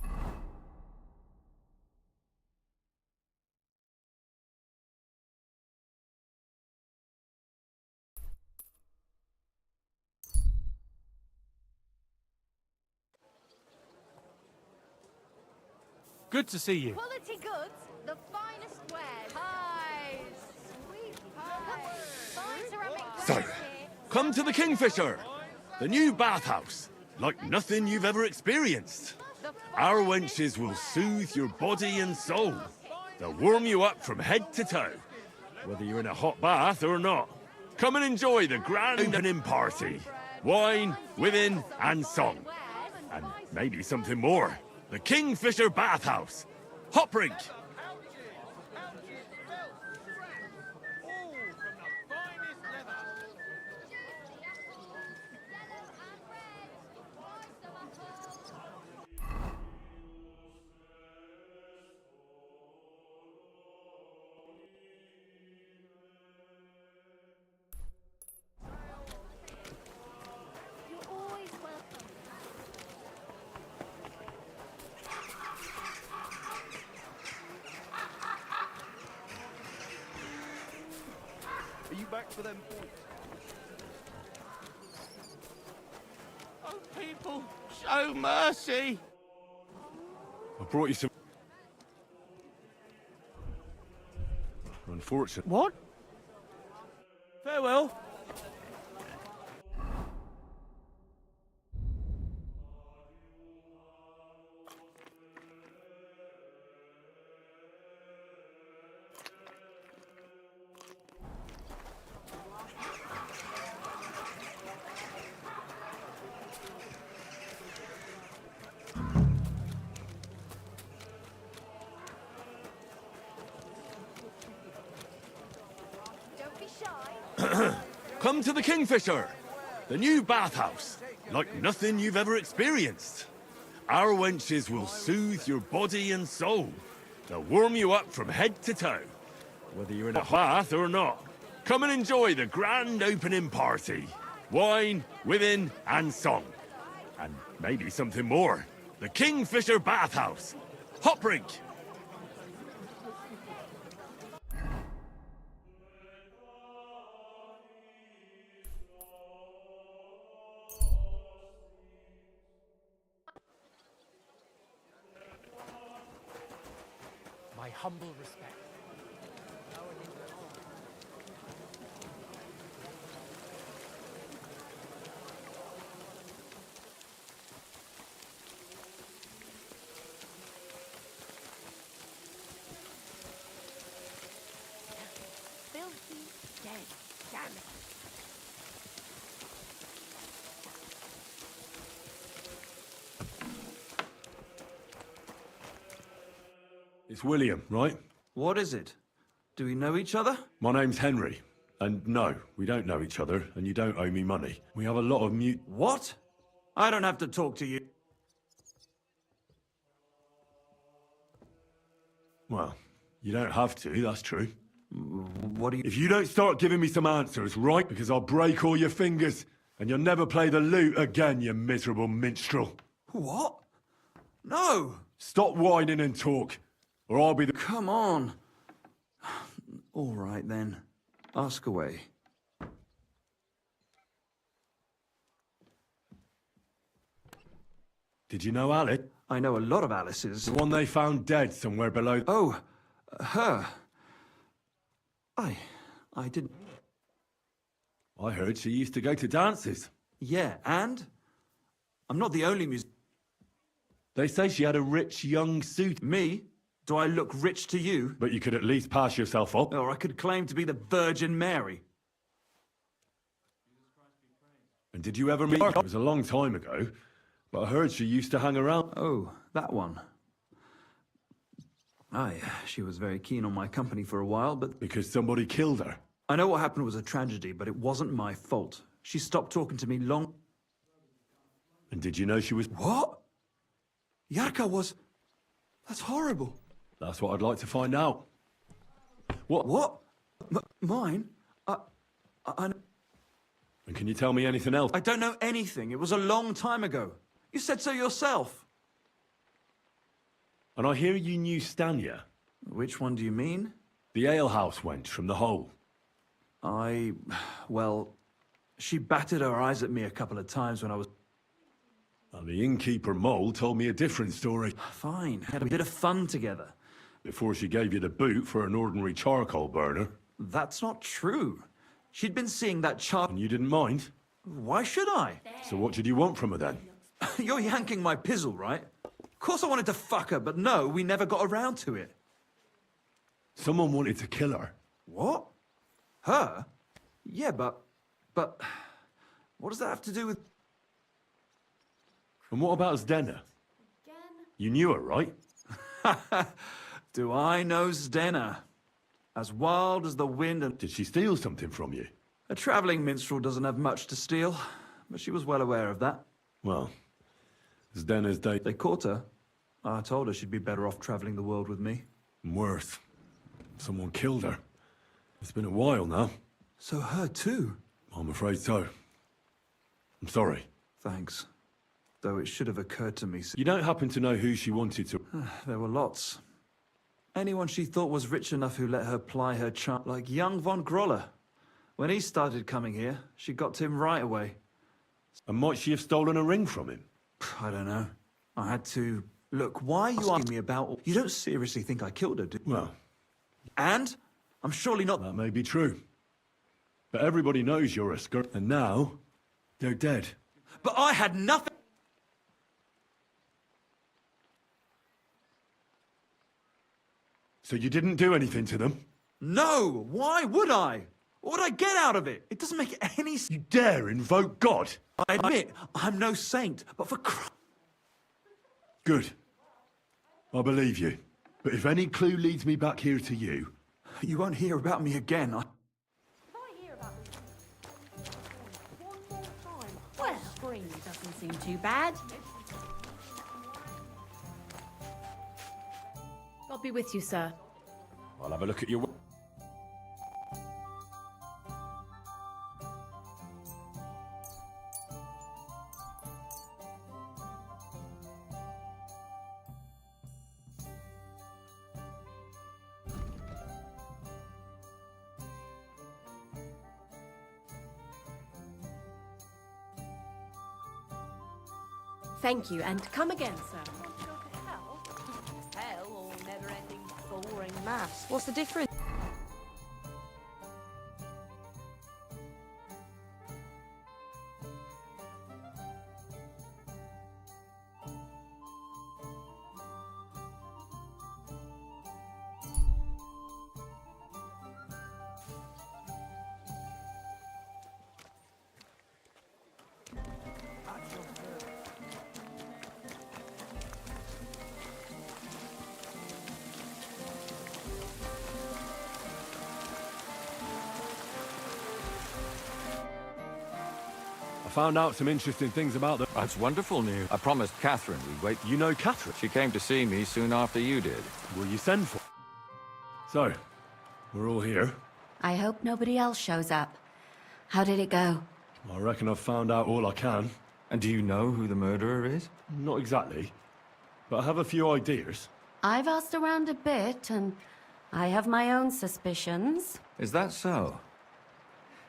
Good to see you. Quality goods, the finest wares. Pies, sweet pies. Fine ceramic So, wares here. come to the Kingfisher. The new bathhouse. Like nothing you've ever experienced. The Our finest wenches will wares. soothe your body and soul. They'll warm you up from head to toe. Whether you're in a hot bath or not. Come and enjoy the grand opening party. Wine, women, and song. And maybe something more. The Kingfisher Bathhouse. Hot Brink. You're always welcome. Are you back for them points? Oh, people, show mercy! I brought you some... Unfortunate. What? Farewell. Don't be shy. Come to the Kingfisher. The new bathhouse. Like nothing you've ever experienced. Our wenches will soothe your body and soul. They'll warm you up from head to toe. Whether you're in a bath or not. Come and enjoy the grand opening party. Wine, women, and song. And maybe something more. The Kingfisher Bathhouse. Hot Brink. My humble respect. Filthy dead. Damn it. It's William, right? What is it? Do we know each other? My name's Henry. And no, we don't know each other, and you don't owe me money. We have a lot of What? I don't have to talk to you. Well, you don't have to, that's true. What do you... If you don't start giving me some answers, right? Because I'll break all your fingers, and you'll never play the lute again, you miserable minstrel. What? No! Stop whining and talk, or I'll be the... Come on. All right, then. Ask away. Did you know Alice? I know a lot of Alice's. The one they found dead somewhere below... Oh, her. I didn't... I heard she used to go to dances. Yeah, and? I'm not the only musician. They say she had a rich young suitor. Me? Do I look rich to you? But you could at least pass yourself up. Or I could claim to be the Virgin Mary. And did you ever meet her? It was a long time ago, but I heard she used to hang around. Oh, that one. Aye, she was very keen on my company for a while, but... Because somebody killed her? I know what happened was a tragedy, but it wasn't my fault. She stopped talking to me long... And did you know she was... What? Yarka was... That's horrible. That's what I'd like to find out. What? What? Mine? I... And can you tell me anything else? I don't know anything. It was a long time ago. You said so yourself. And I hear you knew Stanya. Which one do you mean? The alehouse wench from the hole. Well, she batted her eyes at me a couple of times when I was... And the innkeeper Mole told me a different story. Fine. Had a bit of fun together. Before she gave you the boot for an ordinary charcoal burner. That's not true. She'd been seeing that char... And you didn't mind? Why should I? So what did you want from her then? You're yanking my pizzle, right? Of course I wanted to fuck her, but no, we never got around to it. Someone wanted to kill her. What? Her? Yeah, but... What does that have to do with... And what about Zdena? You knew her, right? Do I know Zdena? As wild as the wind and... Did she steal something from you? A travelling minstrel doesn't have much to steal, but she was well aware of that. Well, Zdena's day... They caught her. I told her she'd be better off travelling the world with me. Worse. Someone killed her. It's been a while now. So her too? I'm afraid so. I'm sorry. Thanks. Though it should have occurred to me... You don't happen to know who she wanted to... There were lots. Anyone she thought was rich enough who let her ply her charm, like young von Groller. When he started coming here, she got to him right away. And might she have stolen a ring from him? I don't know. I had to... Look, why are you asking me about... You don't seriously think I killed her, do you? Well... And? I'm surely not... That may be true. But everybody knows you're a skirt. And now, they're dead. But I had nothing... So you didn't do anything to them? No! Why would I? What would I get out of it? It doesn't make any sense. You dare invoke God? I admit, I'm no saint, but for Christ... Good. I believe you. But if any clue leads me back here to you... You won't hear about me again. If I hear about this one more time, Well, scream. doesn't seem too bad. God be with you, sir. I'll have a look at your... Thank you, and come again, sir. Hell or never-ending boring maths. What's the difference? found out some interesting things about the... That's wonderful news. I promised Catherine we'd wait. You know Catherine? She came to see me soon after you did. Will you send for... So, we're all here. I hope nobody else shows up. How did it go? I reckon I've found out all I can. And do you know who the murderer is? Not exactly, but I have a few ideas. I've asked around a bit, and I have my own suspicions. Is that so?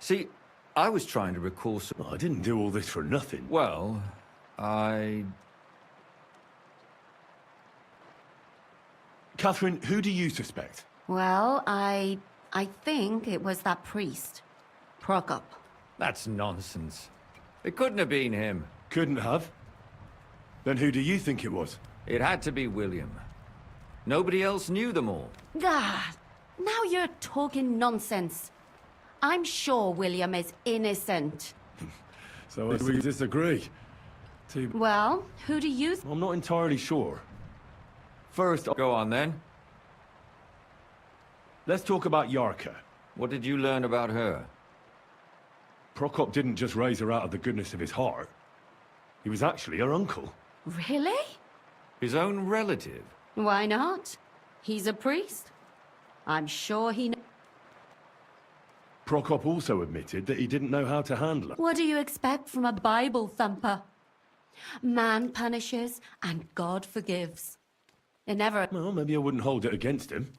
See, I was trying to recall some... I didn't do all this for nothing. Well, Catherine, who do you suspect? Well, I think it was that priest, Prokop. That's nonsense. It couldn't have been him. Couldn't have? Then who do you think it was? It had to be William. Nobody else knew them all. Ah, now you're talking nonsense. I'm sure William is innocent. So we disagree. Well, who do you... I'm not entirely sure. First... Go on then. Let's talk about Yarka. What did you learn about her? Prokop didn't just raise her out of the goodness of his heart. He was actually her uncle. Really? His own relative? Why not? He's a priest. I'm sure he... Prokop also admitted that he didn't know how to handle her. What do you expect from a Bible thumper? Man punishes and God forgives. It never... Well, maybe I wouldn't hold it against him.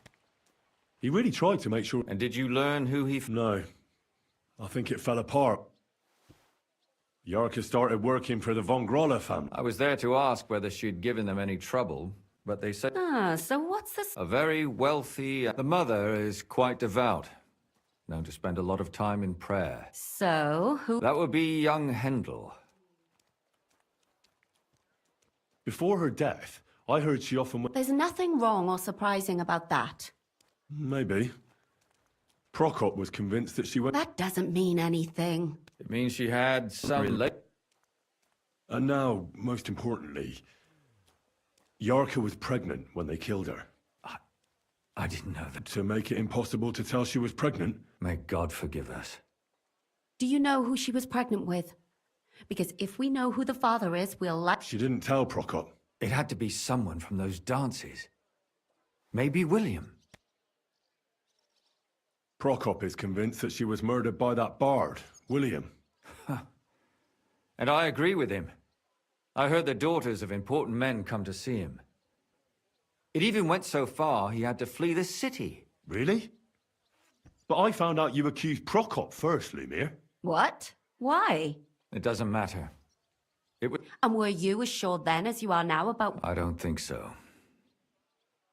He really tried to make sure... And did you learn who he... No. I think it fell apart. Yarka started working for the von Groller family. I was there to ask whether she'd given them any trouble, but they said... Ah, so what's this? A very wealthy... The mother is quite devout. Known to spend a lot of time in prayer. So, who... That would be young Hendel. Before her death, I heard she often went... There's nothing wrong or surprising about that. Maybe. Prokop was convinced that she went... That doesn't mean anything. It means she had some... And now, most importantly, Yarka was pregnant when they killed her. I didn't know that. To make it impossible to tell she was pregnant. May God forgive us. Do you know who she was pregnant with? Because if we know who the father is, we'll like... She didn't tell Prokop. It had to be someone from those dances. Maybe William. Prokop is convinced that she was murdered by that bard, William. And I agree with him. I heard the daughters of important men come to see him. It even went so far he had to flee the city. Really? But I found out you accused Prokop first, Lumir. What? Why? It doesn't matter. It would... And were you as sure then as you are now about... I don't think so.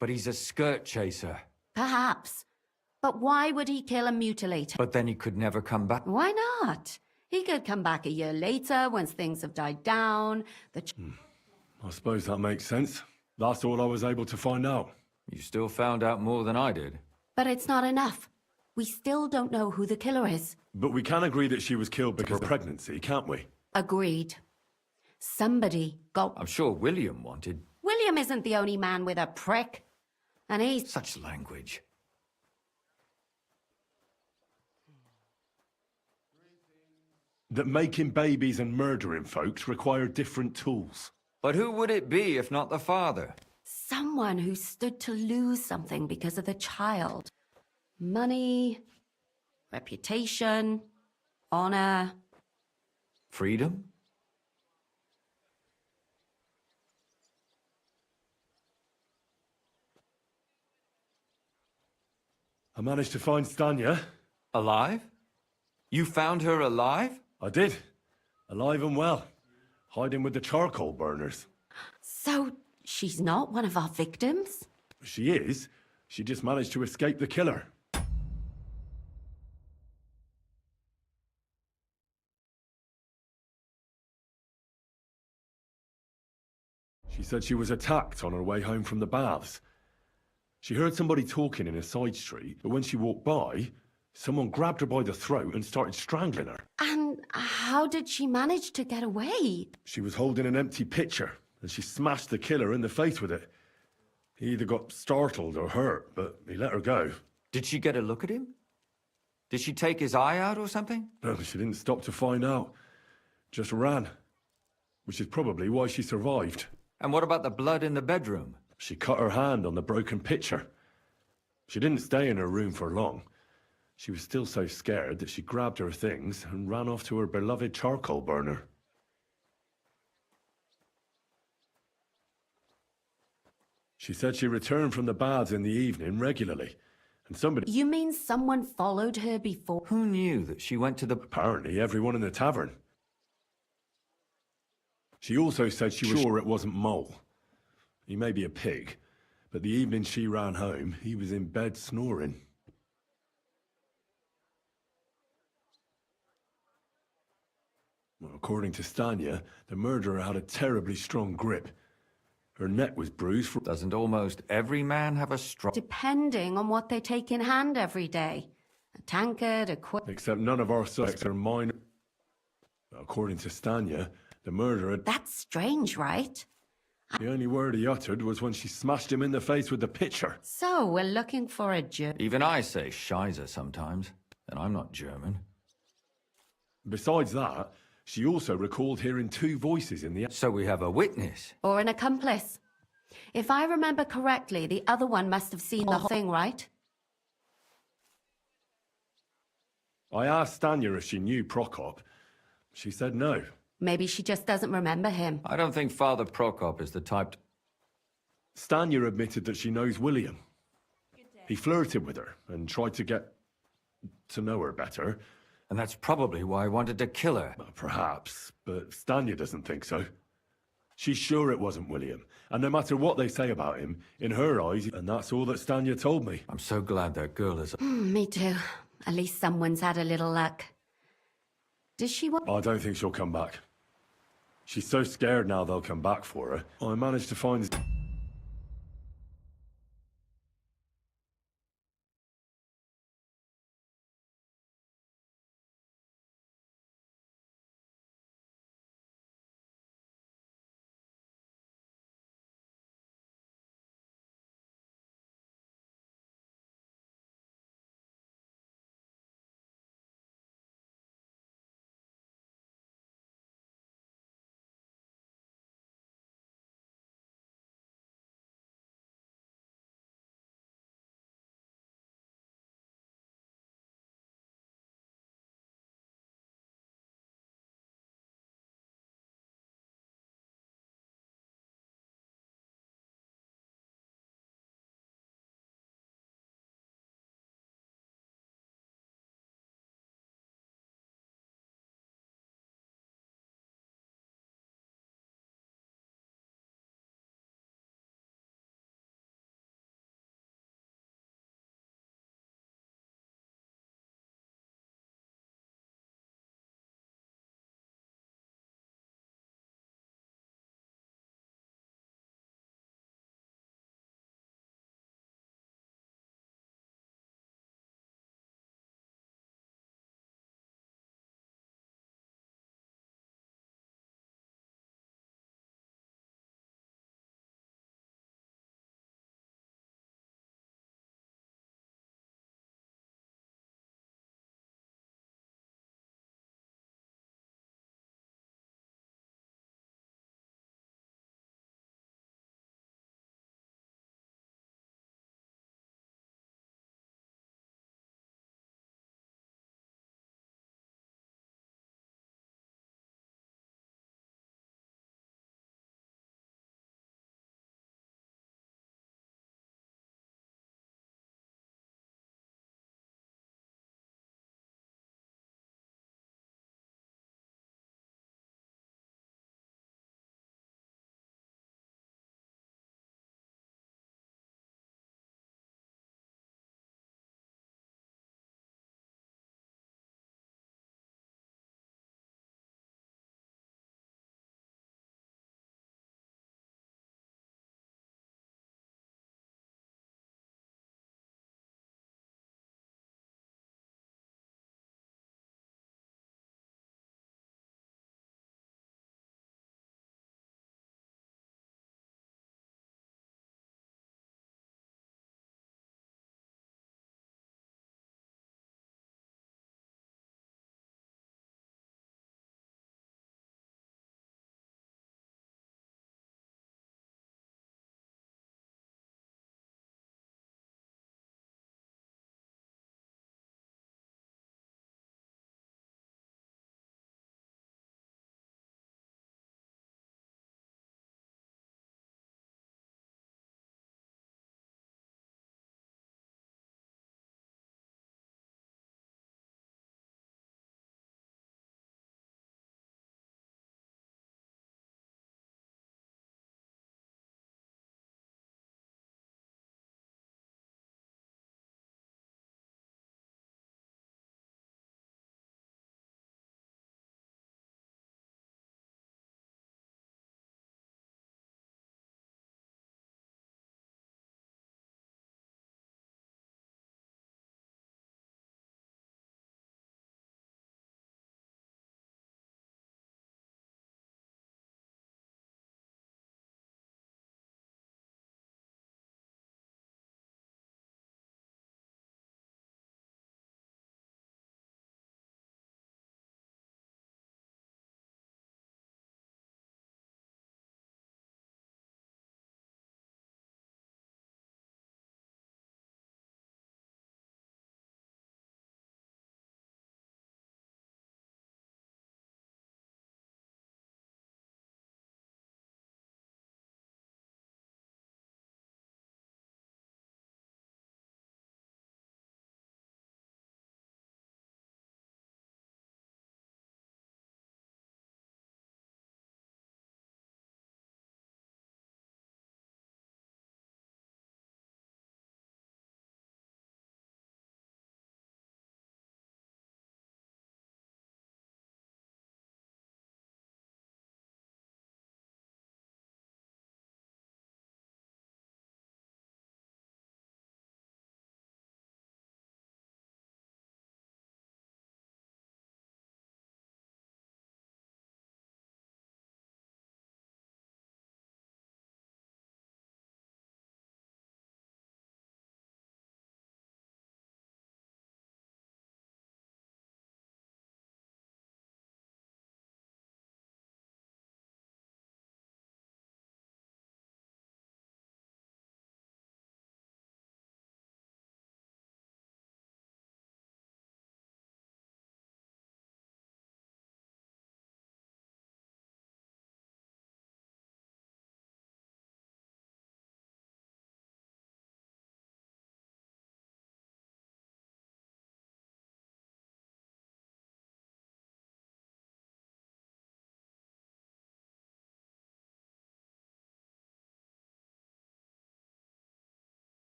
But he's a skirt chaser. Perhaps. But why would he kill and mutilate her? But then he could never come back. Why not? He could come back a year later, once things have died down. I suppose that makes sense. That's all I was able to find out. You still found out more than I did. But it's not enough. We still don't know who the killer is. But we can agree that she was killed because of pregnancy, can't we? Agreed. Somebody got... I'm sure William wanted... William isn't the only man with a prick. And he's... Such language. That making babies and murdering folks require different tools. But who would it be if not the father? Someone who stood to lose something because of the child. Money, reputation, honor. Freedom? I managed to find Stanya. Alive? You found her alive? I did. Alive and well. Hiding with the charcoal burners. So, she's not one of our victims? She is. She just managed to escape the killer. She said she was attacked on her way home from the baths. She heard somebody talking in a side street, but when she walked by, someone grabbed her by the throat and started strangling her. And how did she manage to get away? She was holding an empty pitcher, and she smashed the killer in the face with it. He either got startled or hurt, but he let her go. Did she get a look at him? Did she take his eye out or something? No, she didn't stop to find out. just ran. Which is probably why she survived. And what about the blood in the bedroom? She cut her hand on the broken pitcher. She didn't stay in her room for long. She was still so scared that she grabbed her things and ran off to her beloved charcoal burner. She said she returned from the baths in the evening regularly, and somebody... You mean someone followed her before? Who knew that she went to the... Apparently everyone in the tavern. She also said she was sure it wasn't Mole. He may be a pig, but the evening she ran home, he was in bed snoring. Well, according to Stanya, the murderer had a terribly strong grip. Her neck was bruised from... Doesn't almost every man have a strong... Depending on what they take in hand every day. A tankard, a Except none of our suspects are minor. According to Stanya, the murderer... That's strange, right? The only word he uttered was when she smashed him in the face with the pitcher. So, we're looking for a Even I say Scheiße sometimes, and I'm not German. Besides that, she also recalled hearing two voices in the... So we have a witness. Or an accomplice. If I remember correctly, the other one must have seen the whole thing, right? I asked Stanya if she knew Prokop. She said no. Maybe she just doesn't remember him. I don't think Father Prokop is the type to... Stanya admitted that she knows William. He flirted with her and tried to get to know her better. And that's probably why I wanted to kill her. Well, perhaps, but Stanya doesn't think so. She's sure it wasn't William, and no matter what they say about him, in her eyes, and that's all that Stanya told me. I'm so glad that girl is... Me too. At least someone's had a little luck. Does she want... I don't think she'll come back. She's so scared now they'll come back for her. I managed to find...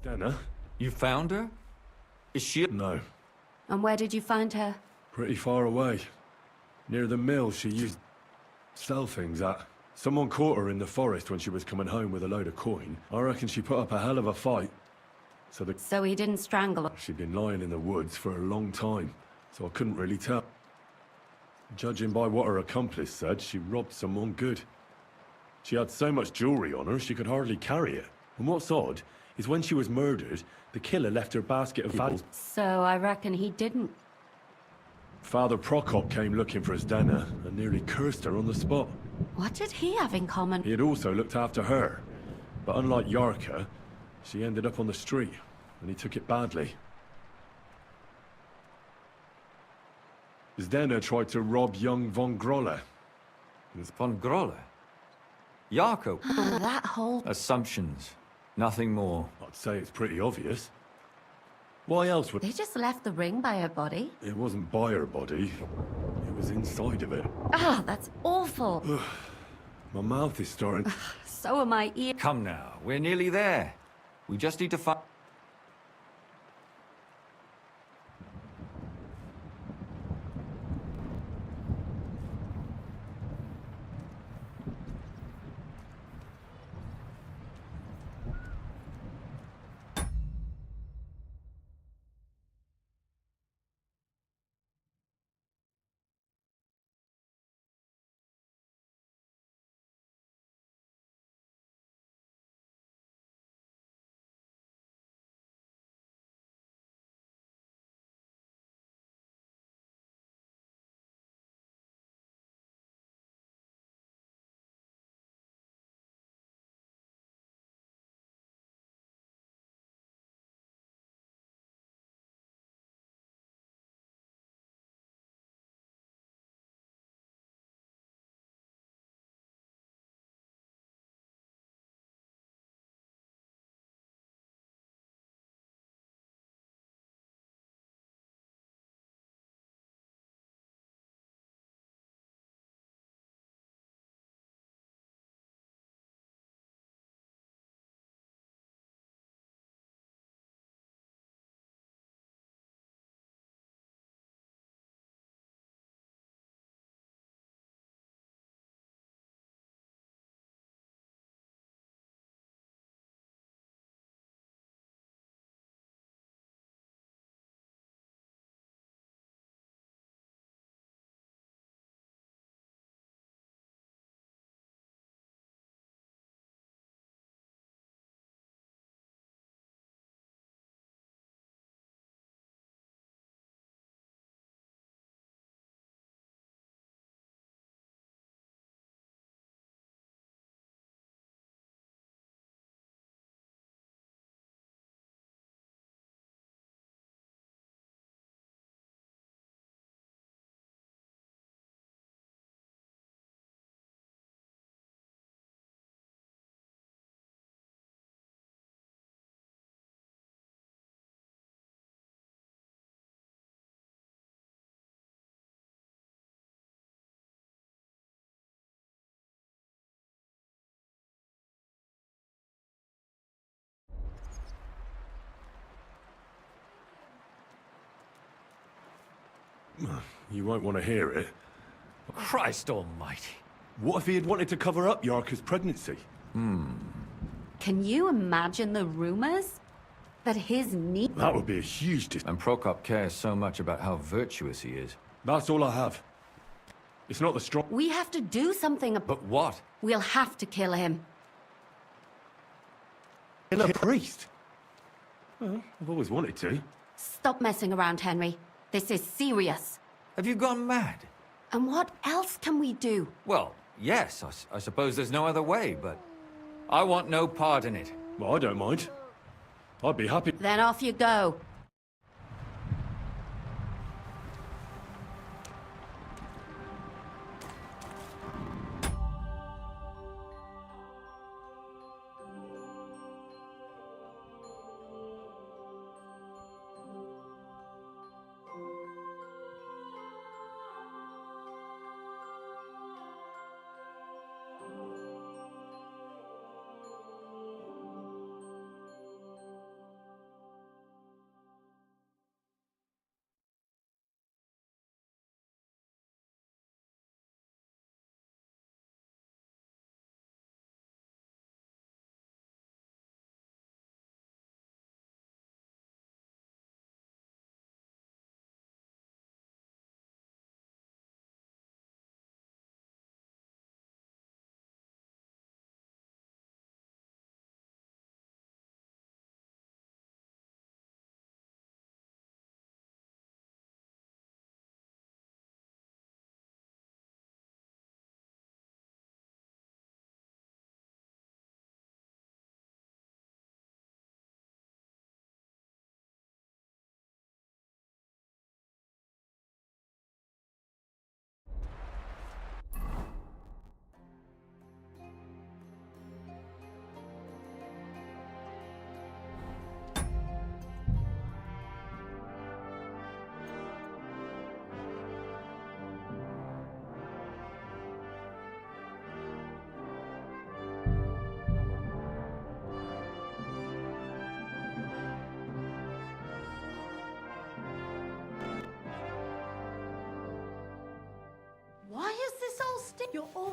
Denna? You found her? Is she... No. And where did you find her? Pretty far away. Near the mill she used to sell things at. Someone caught her in the forest when she was coming home with a load of coin. I reckon she put up a hell of a fight. So he didn't strangle her? She'd been lying in the woods for a long time, so I couldn't really tell. Judging by what her accomplice said, she robbed someone good. She had so much jewelry on her, she could hardly carry it. And what's odd is when she was murdered, the killer left her basket of valuables. So I reckon he didn't. Father Prokop came looking for his Denna and nearly cursed her on the spot. What did he have in common? He had also looked after her. But unlike Yarka, she ended up on the street, and he took it badly. Zdenna tried to rob young von Grolle. Von Grolle? Yarko? That whole... Assumptions. Nothing more. I'd say it's pretty obvious. Why else would... They just left the ring by her body? It wasn't by her body. It was inside of it. Ah, that's awful. My mouth is starting... So are my ears. Come now, we're nearly there. We just need to find... You won't want to hear it. Christ almighty. What if he had wanted to cover up Yarka's pregnancy? Can you imagine the rumors? That his niece... That would be a huge And Prokop cares so much about how virtuous he is. That's all I have. It's not the strong... We have to do something about... But what? We'll have to kill him. Kill a priest? Well, I've always wanted to. Stop messing around, Henry. This is serious. Have you gone mad? And what else can we do? Well, yes, I suppose there's no other way, but... I want no part in it. Well, I don't mind. I'd be happy... Then off you go.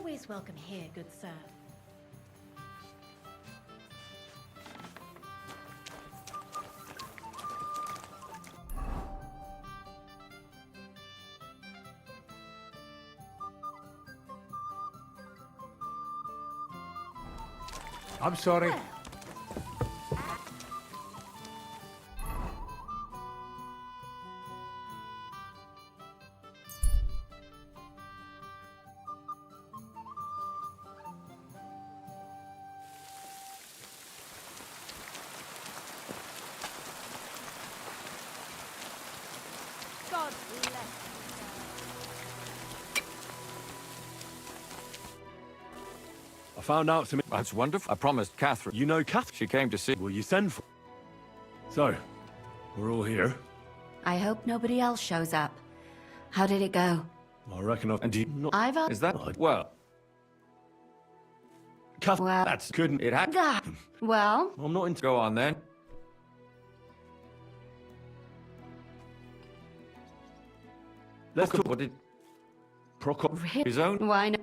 always welcome here, good sir. I'm sorry. God bless. I found out some... That's wonderful. I promised Catherine. You know Catherine? She came to see. Will you send for... So, we're all here. I hope nobody else shows up. How did it go? I reckon I've... And do you not... Ivor? Is that... Well... Catherine, Well... that's couldn't... It had... Ah, well... I'm not into... Go on, then. Let's talk... What did... Prokop... His own? Why not?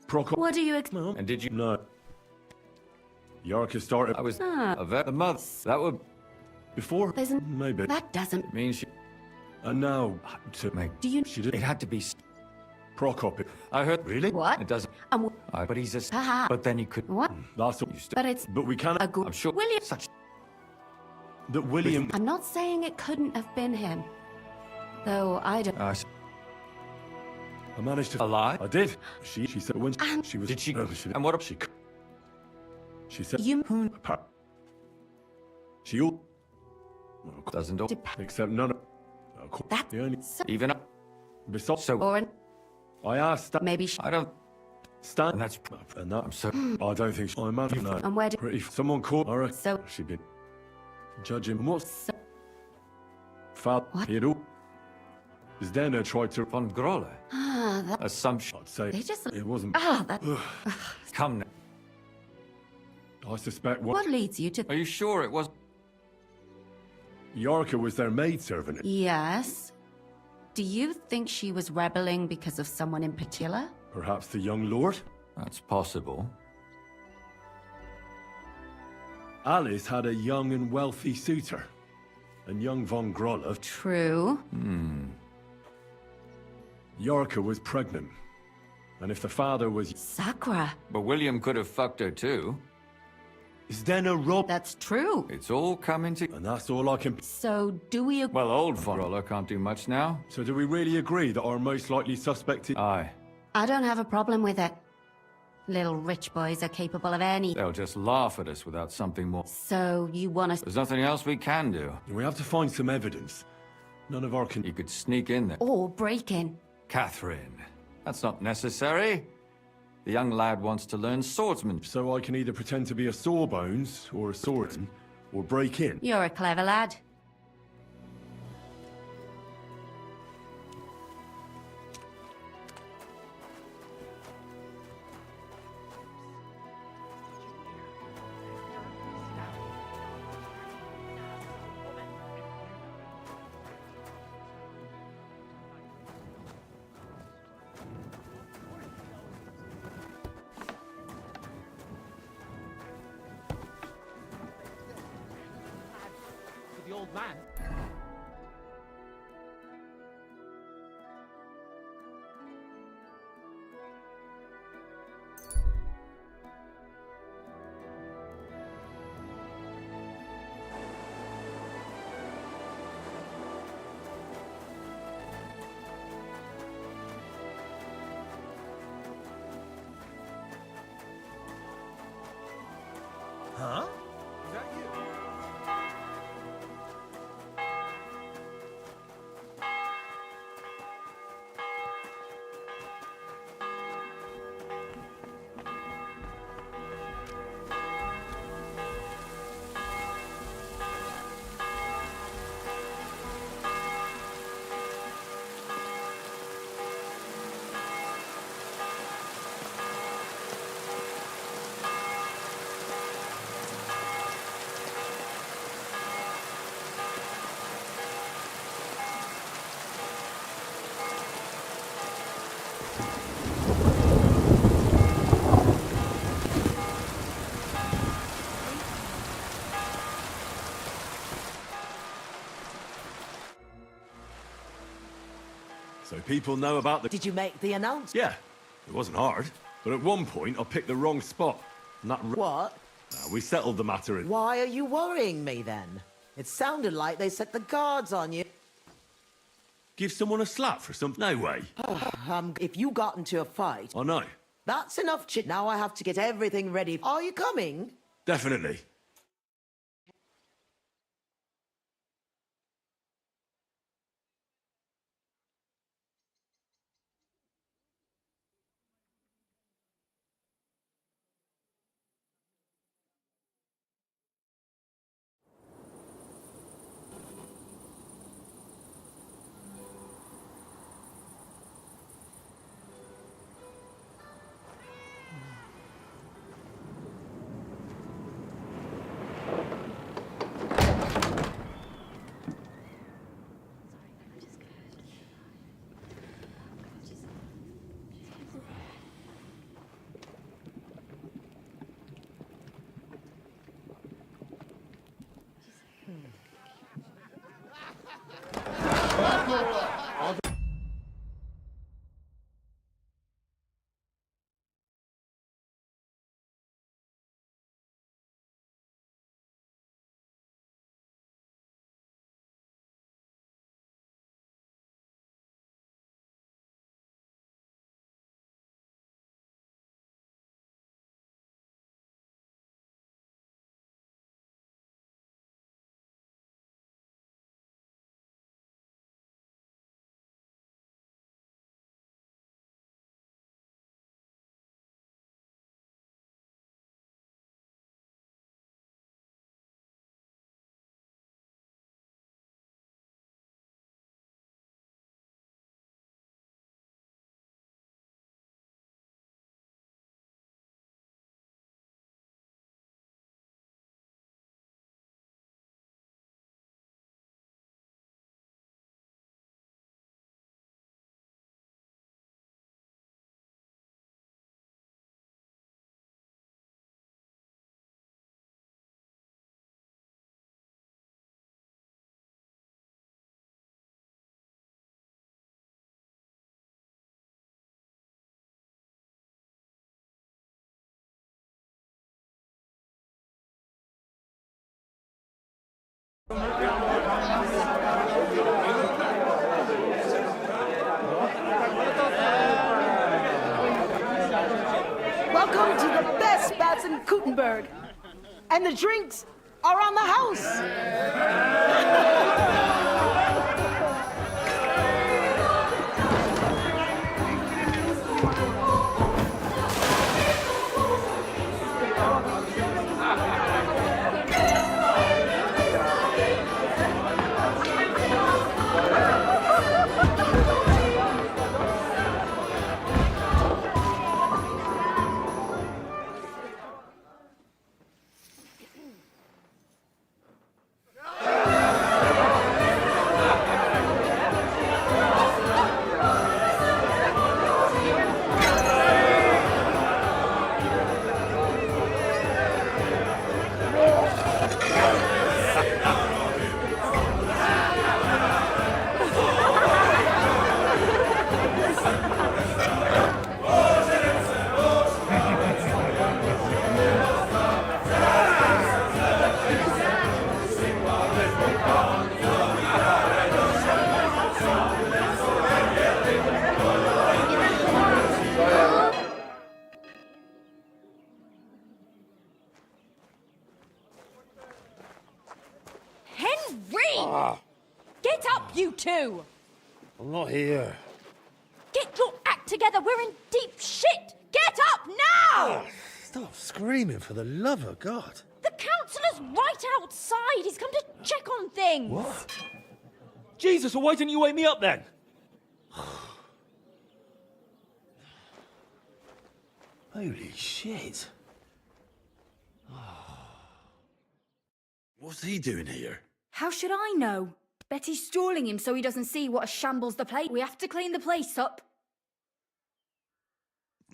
Prokop... What do you And did you... No. Yarka started... I was... Ah. A mother. That would... Before? Isn't... Maybe. That doesn't... mean she... And now... To... Mate, Do you... She did... it had to be... Prokop... I heard... Really? What? It doesn't... but he's a... Haha. But then you could... What? That's all... But it's... But we cannot... A good... I'm sure... William... Such... That William... I'm not saying it couldn't have been him. Though I don't... I managed to... A lie? I did. She said when And- she was... Did she... she And what... She said... You... She all... Doesn't all... Except none of... That... The only... So... Even... Besides... So... Or... I asked... Maybe... I don't... Stan... And that's... And that... I'm so... I don't think... I imagine... No. And where did... Pretty... Someone called... I reckon... So... She'd been... Judging... What's... So... Fab... What? He'd all... Is then I tried to... Von Grolle. Ah, that... Assumption. I'd say... They just... It wasn't... Ah, that... Come now. I suspect... What leads you to... Are you sure it was... Yarka was their maidservant. Yes. Do you think she was rebelling because of someone in particular? Perhaps the young lord? That's possible. Alice had a young and wealthy suitor. And young von Grolle... True. Yarka was pregnant. And if the father was... Sakura. But William could have fucked her too. Is then a rob... That's true. It's all coming to... And that's all I can... So, do we... Well, old von Grolle can't do much now. So do we really agree that our most likely suspect is... Aye. I don't have a problem with it. Little rich boys are capable of any... They'll just laugh at us without something more. So, you want us... There's nothing else we can do. We have to find some evidence. None of our... You could sneak in there. Or break in. Catherine. That's not necessary. The young lad wants to learn swordsmanship. So I can either pretend to be a sawbones, or a swordsman, or break in. You're a clever lad. The old man. Huh? people know about the... Did you make the announcement? Yeah, it wasn't hard. But at one point, I picked the wrong spot. And that... What? We settled the matter in... Why are you worrying me then? It sounded like they set the guards on you. Give someone a slap for something? No way. If you got into a fight... I know. That's enough chit. Now I have to get everything ready. Are you coming? Definitely. Welcome to the best spots in Gutenberg. And the drinks are on the house. Henry! Get up, you two! I'm not here. Get your act together, we're in deep shit! Get up now! Stop screaming, for the love of God. The councillor's right outside. He's come to check on things. What? Jesus, well, why didn't you wake me up then? Holy shit. What's he doing here? How should I know? Betty's stalling him so he doesn't see what a shambles the place. We have to clean the place up.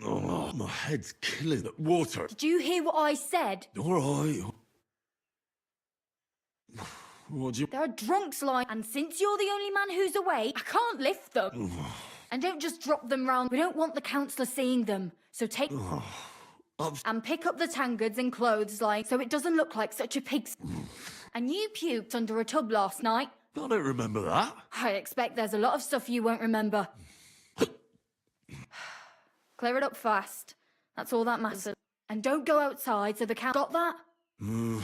Oh, my head's killing. The water. Did you hear what I said? All right. What do you... There are drunks lying, and since you're the only man who's awake, I can't lift them. And don't just drop them round. We don't want the councillor seeing them. So take... and pick up the tankards and clothes line so it doesn't look like such a pig's... And you puked under a tub last night. I don't remember that. I expect there's a lot of stuff you won't remember. Clear it up fast. That's all that matters. And don't go outside so the cat... Got that? The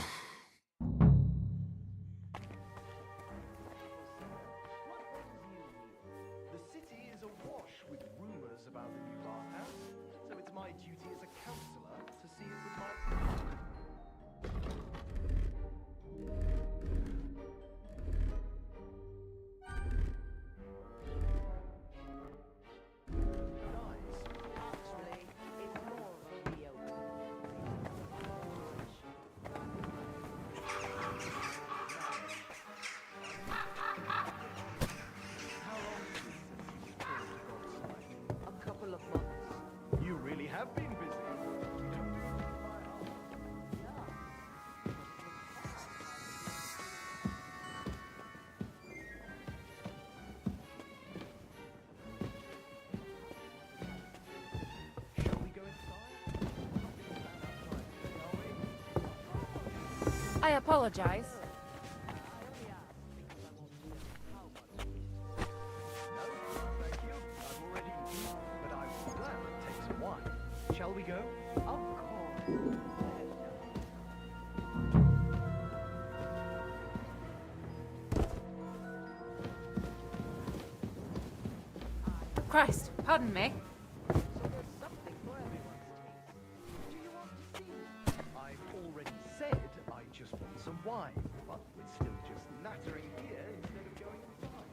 city is awash with rumors about the new bathhouse, so it's my duty as a councillor to see it with my... A couple of months. You really have been busy. Shall we go inside? I apologize. Shall we go? Of course. Christ, pardon me. I've already said I just want some wine, but we're still just nattering here instead of going inside.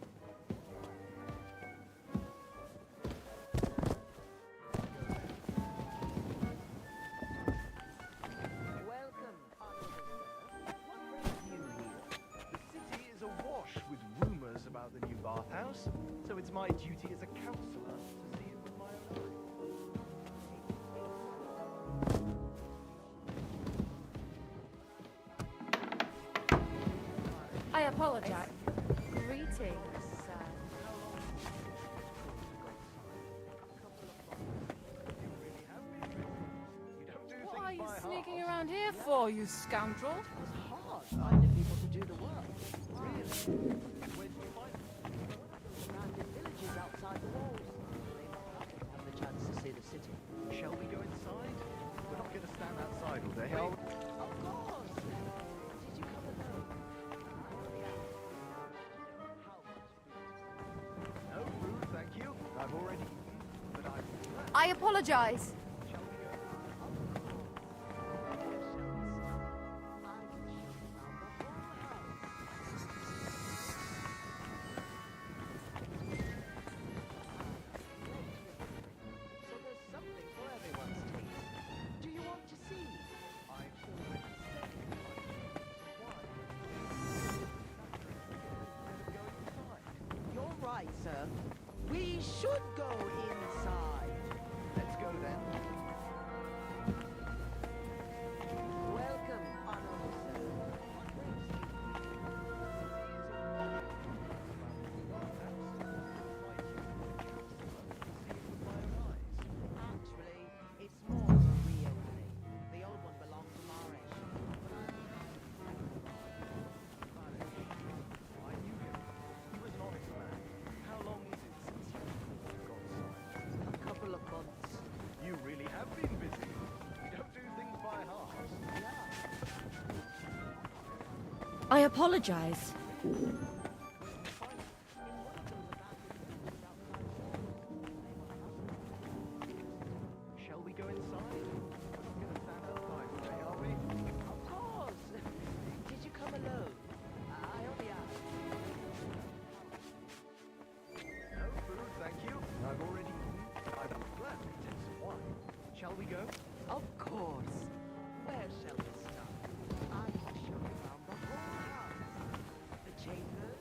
Welcome. What brings you here? The city is awash with rumors about the new bathhouse, so it's my duty as a councillor to see it with my own eyes. I apologize. Greetings, sir. What are you sneaking around here for, you scoundrel? Hard finding people to do the work. Really. Where did you find it? Around the villages outside the walls. They might have the chance to see the city. Shall we go inside? We're not going to stand outside all day, are we? Of course. Did you come alone? No food, thank you. I've already eaten, but I've... I apologize. Shall we go? So there's something for everyone's taste. Do you want to see? I've already said You're right, sir. We should go inside. Let's go then. Welcome, honorable sir. What brings you? Actually, it's more of a reopening. The old one belonged to Marish. I knew him. He was an honest man. How long is it since you got signed? A couple of months. You really have been busy. You don't do things by halves. I apologize. Shall we go inside? We're not going to stand outside today, are we? Of course. Did you come alone? I only asked. No food, thank you. I've already eaten. I'd gladly take some wine. Shall we go? Of course. Where shall we start? I can show you around the whole house. The chambers,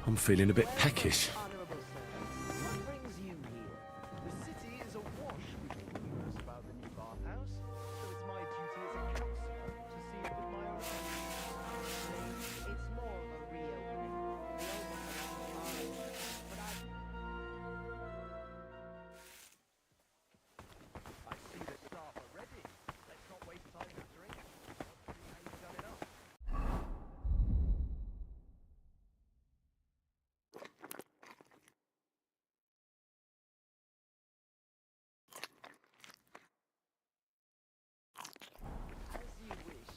I'm feeling a bit peckish. Honorable sir, what brings you here? The city is awash with rumors about the new bathhouse, so it's my duty as a counselor to see it with my own eyes. It's more of a reopening. The old one was but I see that staff are ready. Let's not waste time with drink. You've done enough. as you wish.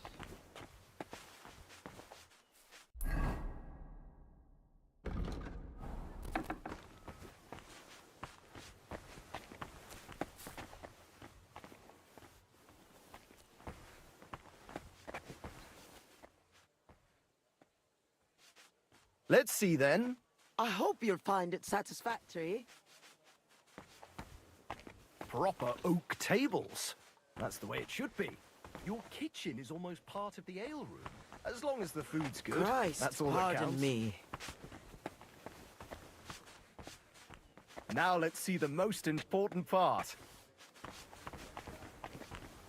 Let's see then. I hope you'll find it satisfactory. Proper oak tables. That's the way it should be. Your kitchen is almost part of the ale room. As long as the food's good, Christ, that's all that pardon counts. me. Now let's see the most important part.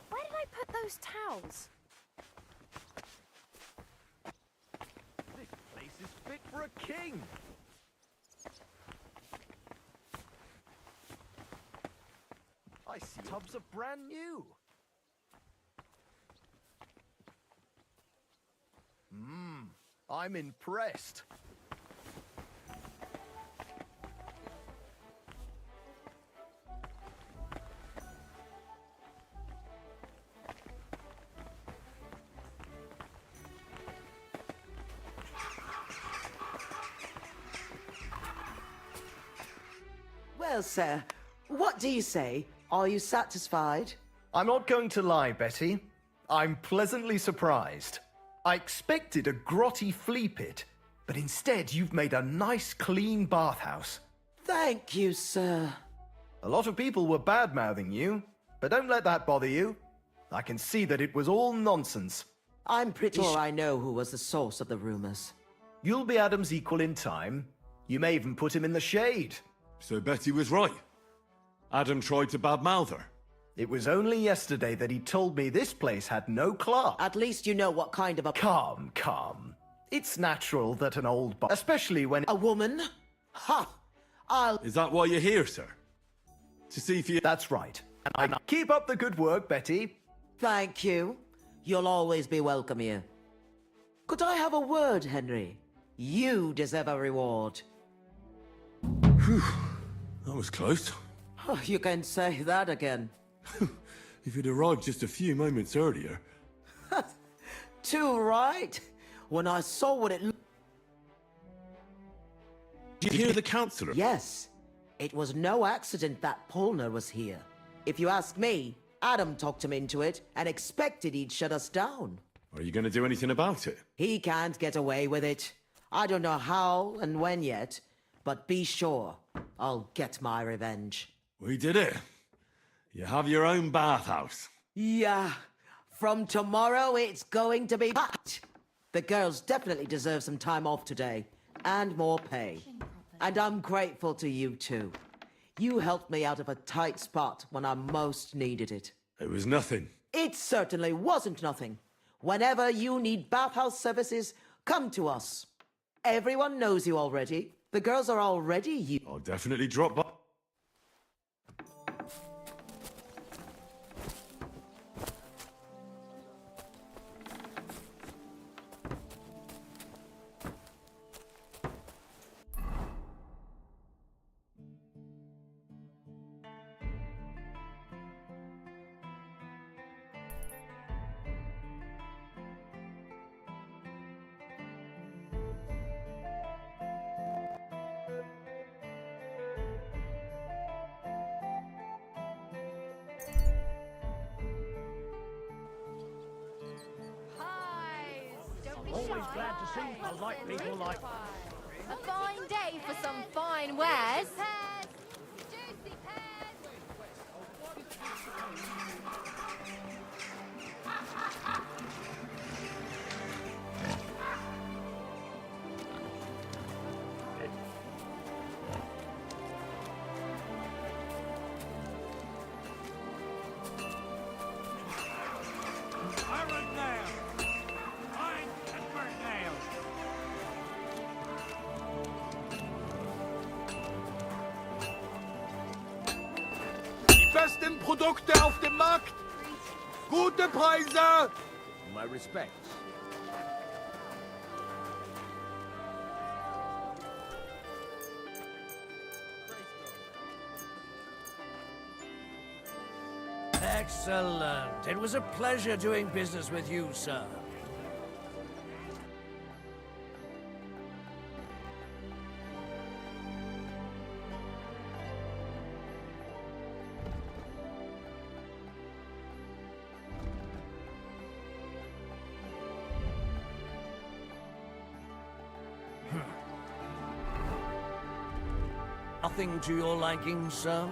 Where did I put those towels? This place is fit for a king. I see tubs are brand new. I'm impressed. Well, sir, what do you say? Are you satisfied? I'm not going to lie, Betty. I'm pleasantly surprised. I expected a grotty flea pit, but instead you've made a nice, clean bathhouse. Thank you, sir. A lot of people were bad-mouthing you, but don't let that bother you. I can see that it was all nonsense. I'm pretty sure I know who was the source of the rumors. You'll be Adam's equal in time. You may even put him in the shade. So Betty was right. Adam tried to badmouth her. It was only yesterday that he told me this place had no clerk. At least you know what kind of a... Calm, calm. It's natural that an old especially when... A woman? Ha! Is that why you're here, sir? To see if you... That's right. And keep up the good work, Betty. Thank you. You'll always be welcome here. Could I have a word, Henry? You deserve a reward. Whew. That was close. Oh, you can say that again. If you'd arrived just a few moments earlier... Too right. When I saw what it... Did you hear the councillor? Yes. It was no accident that Polner was here. If you ask me, Adam talked him into it and expected he'd shut us down. Are you going to do anything about it? He can't get away with it. I don't know how and when yet, but be sure I'll get my revenge. We did it. You have your own bathhouse. Yeah. From tomorrow, it's going to be packed. The girls definitely deserve some time off today, and more pay. And I'm grateful to you too. You helped me out of a tight spot when I most needed it. It was nothing. It certainly wasn't nothing. Whenever you need bathhouse services, come to us. Everyone knows you already. The girls are already you. I'll definitely drop by. Always glad to see polite people like... A fine day for some fine wares. besten Produkte auf dem Markt. Gute Preise. My respects. Excellent. It was a pleasure doing business with you, sir. Nothing to your liking, sir?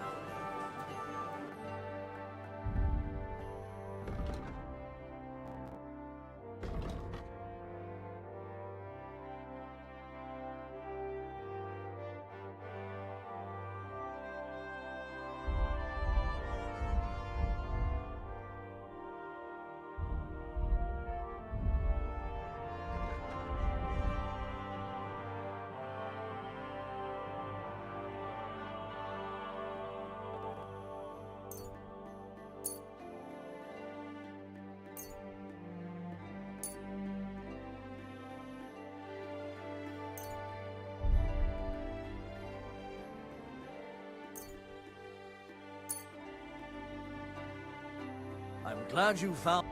I'm glad you found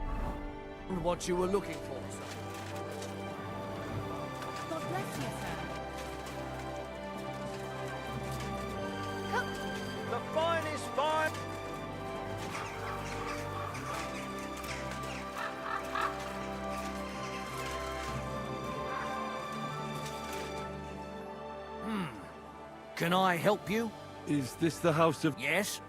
what you were looking for, sir. God bless you, sir. The finest fine. Can I help you? Is this the house of... Yes?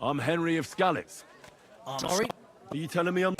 I'm Henry of Skalitz. I'm sorry? Are you telling me I'm...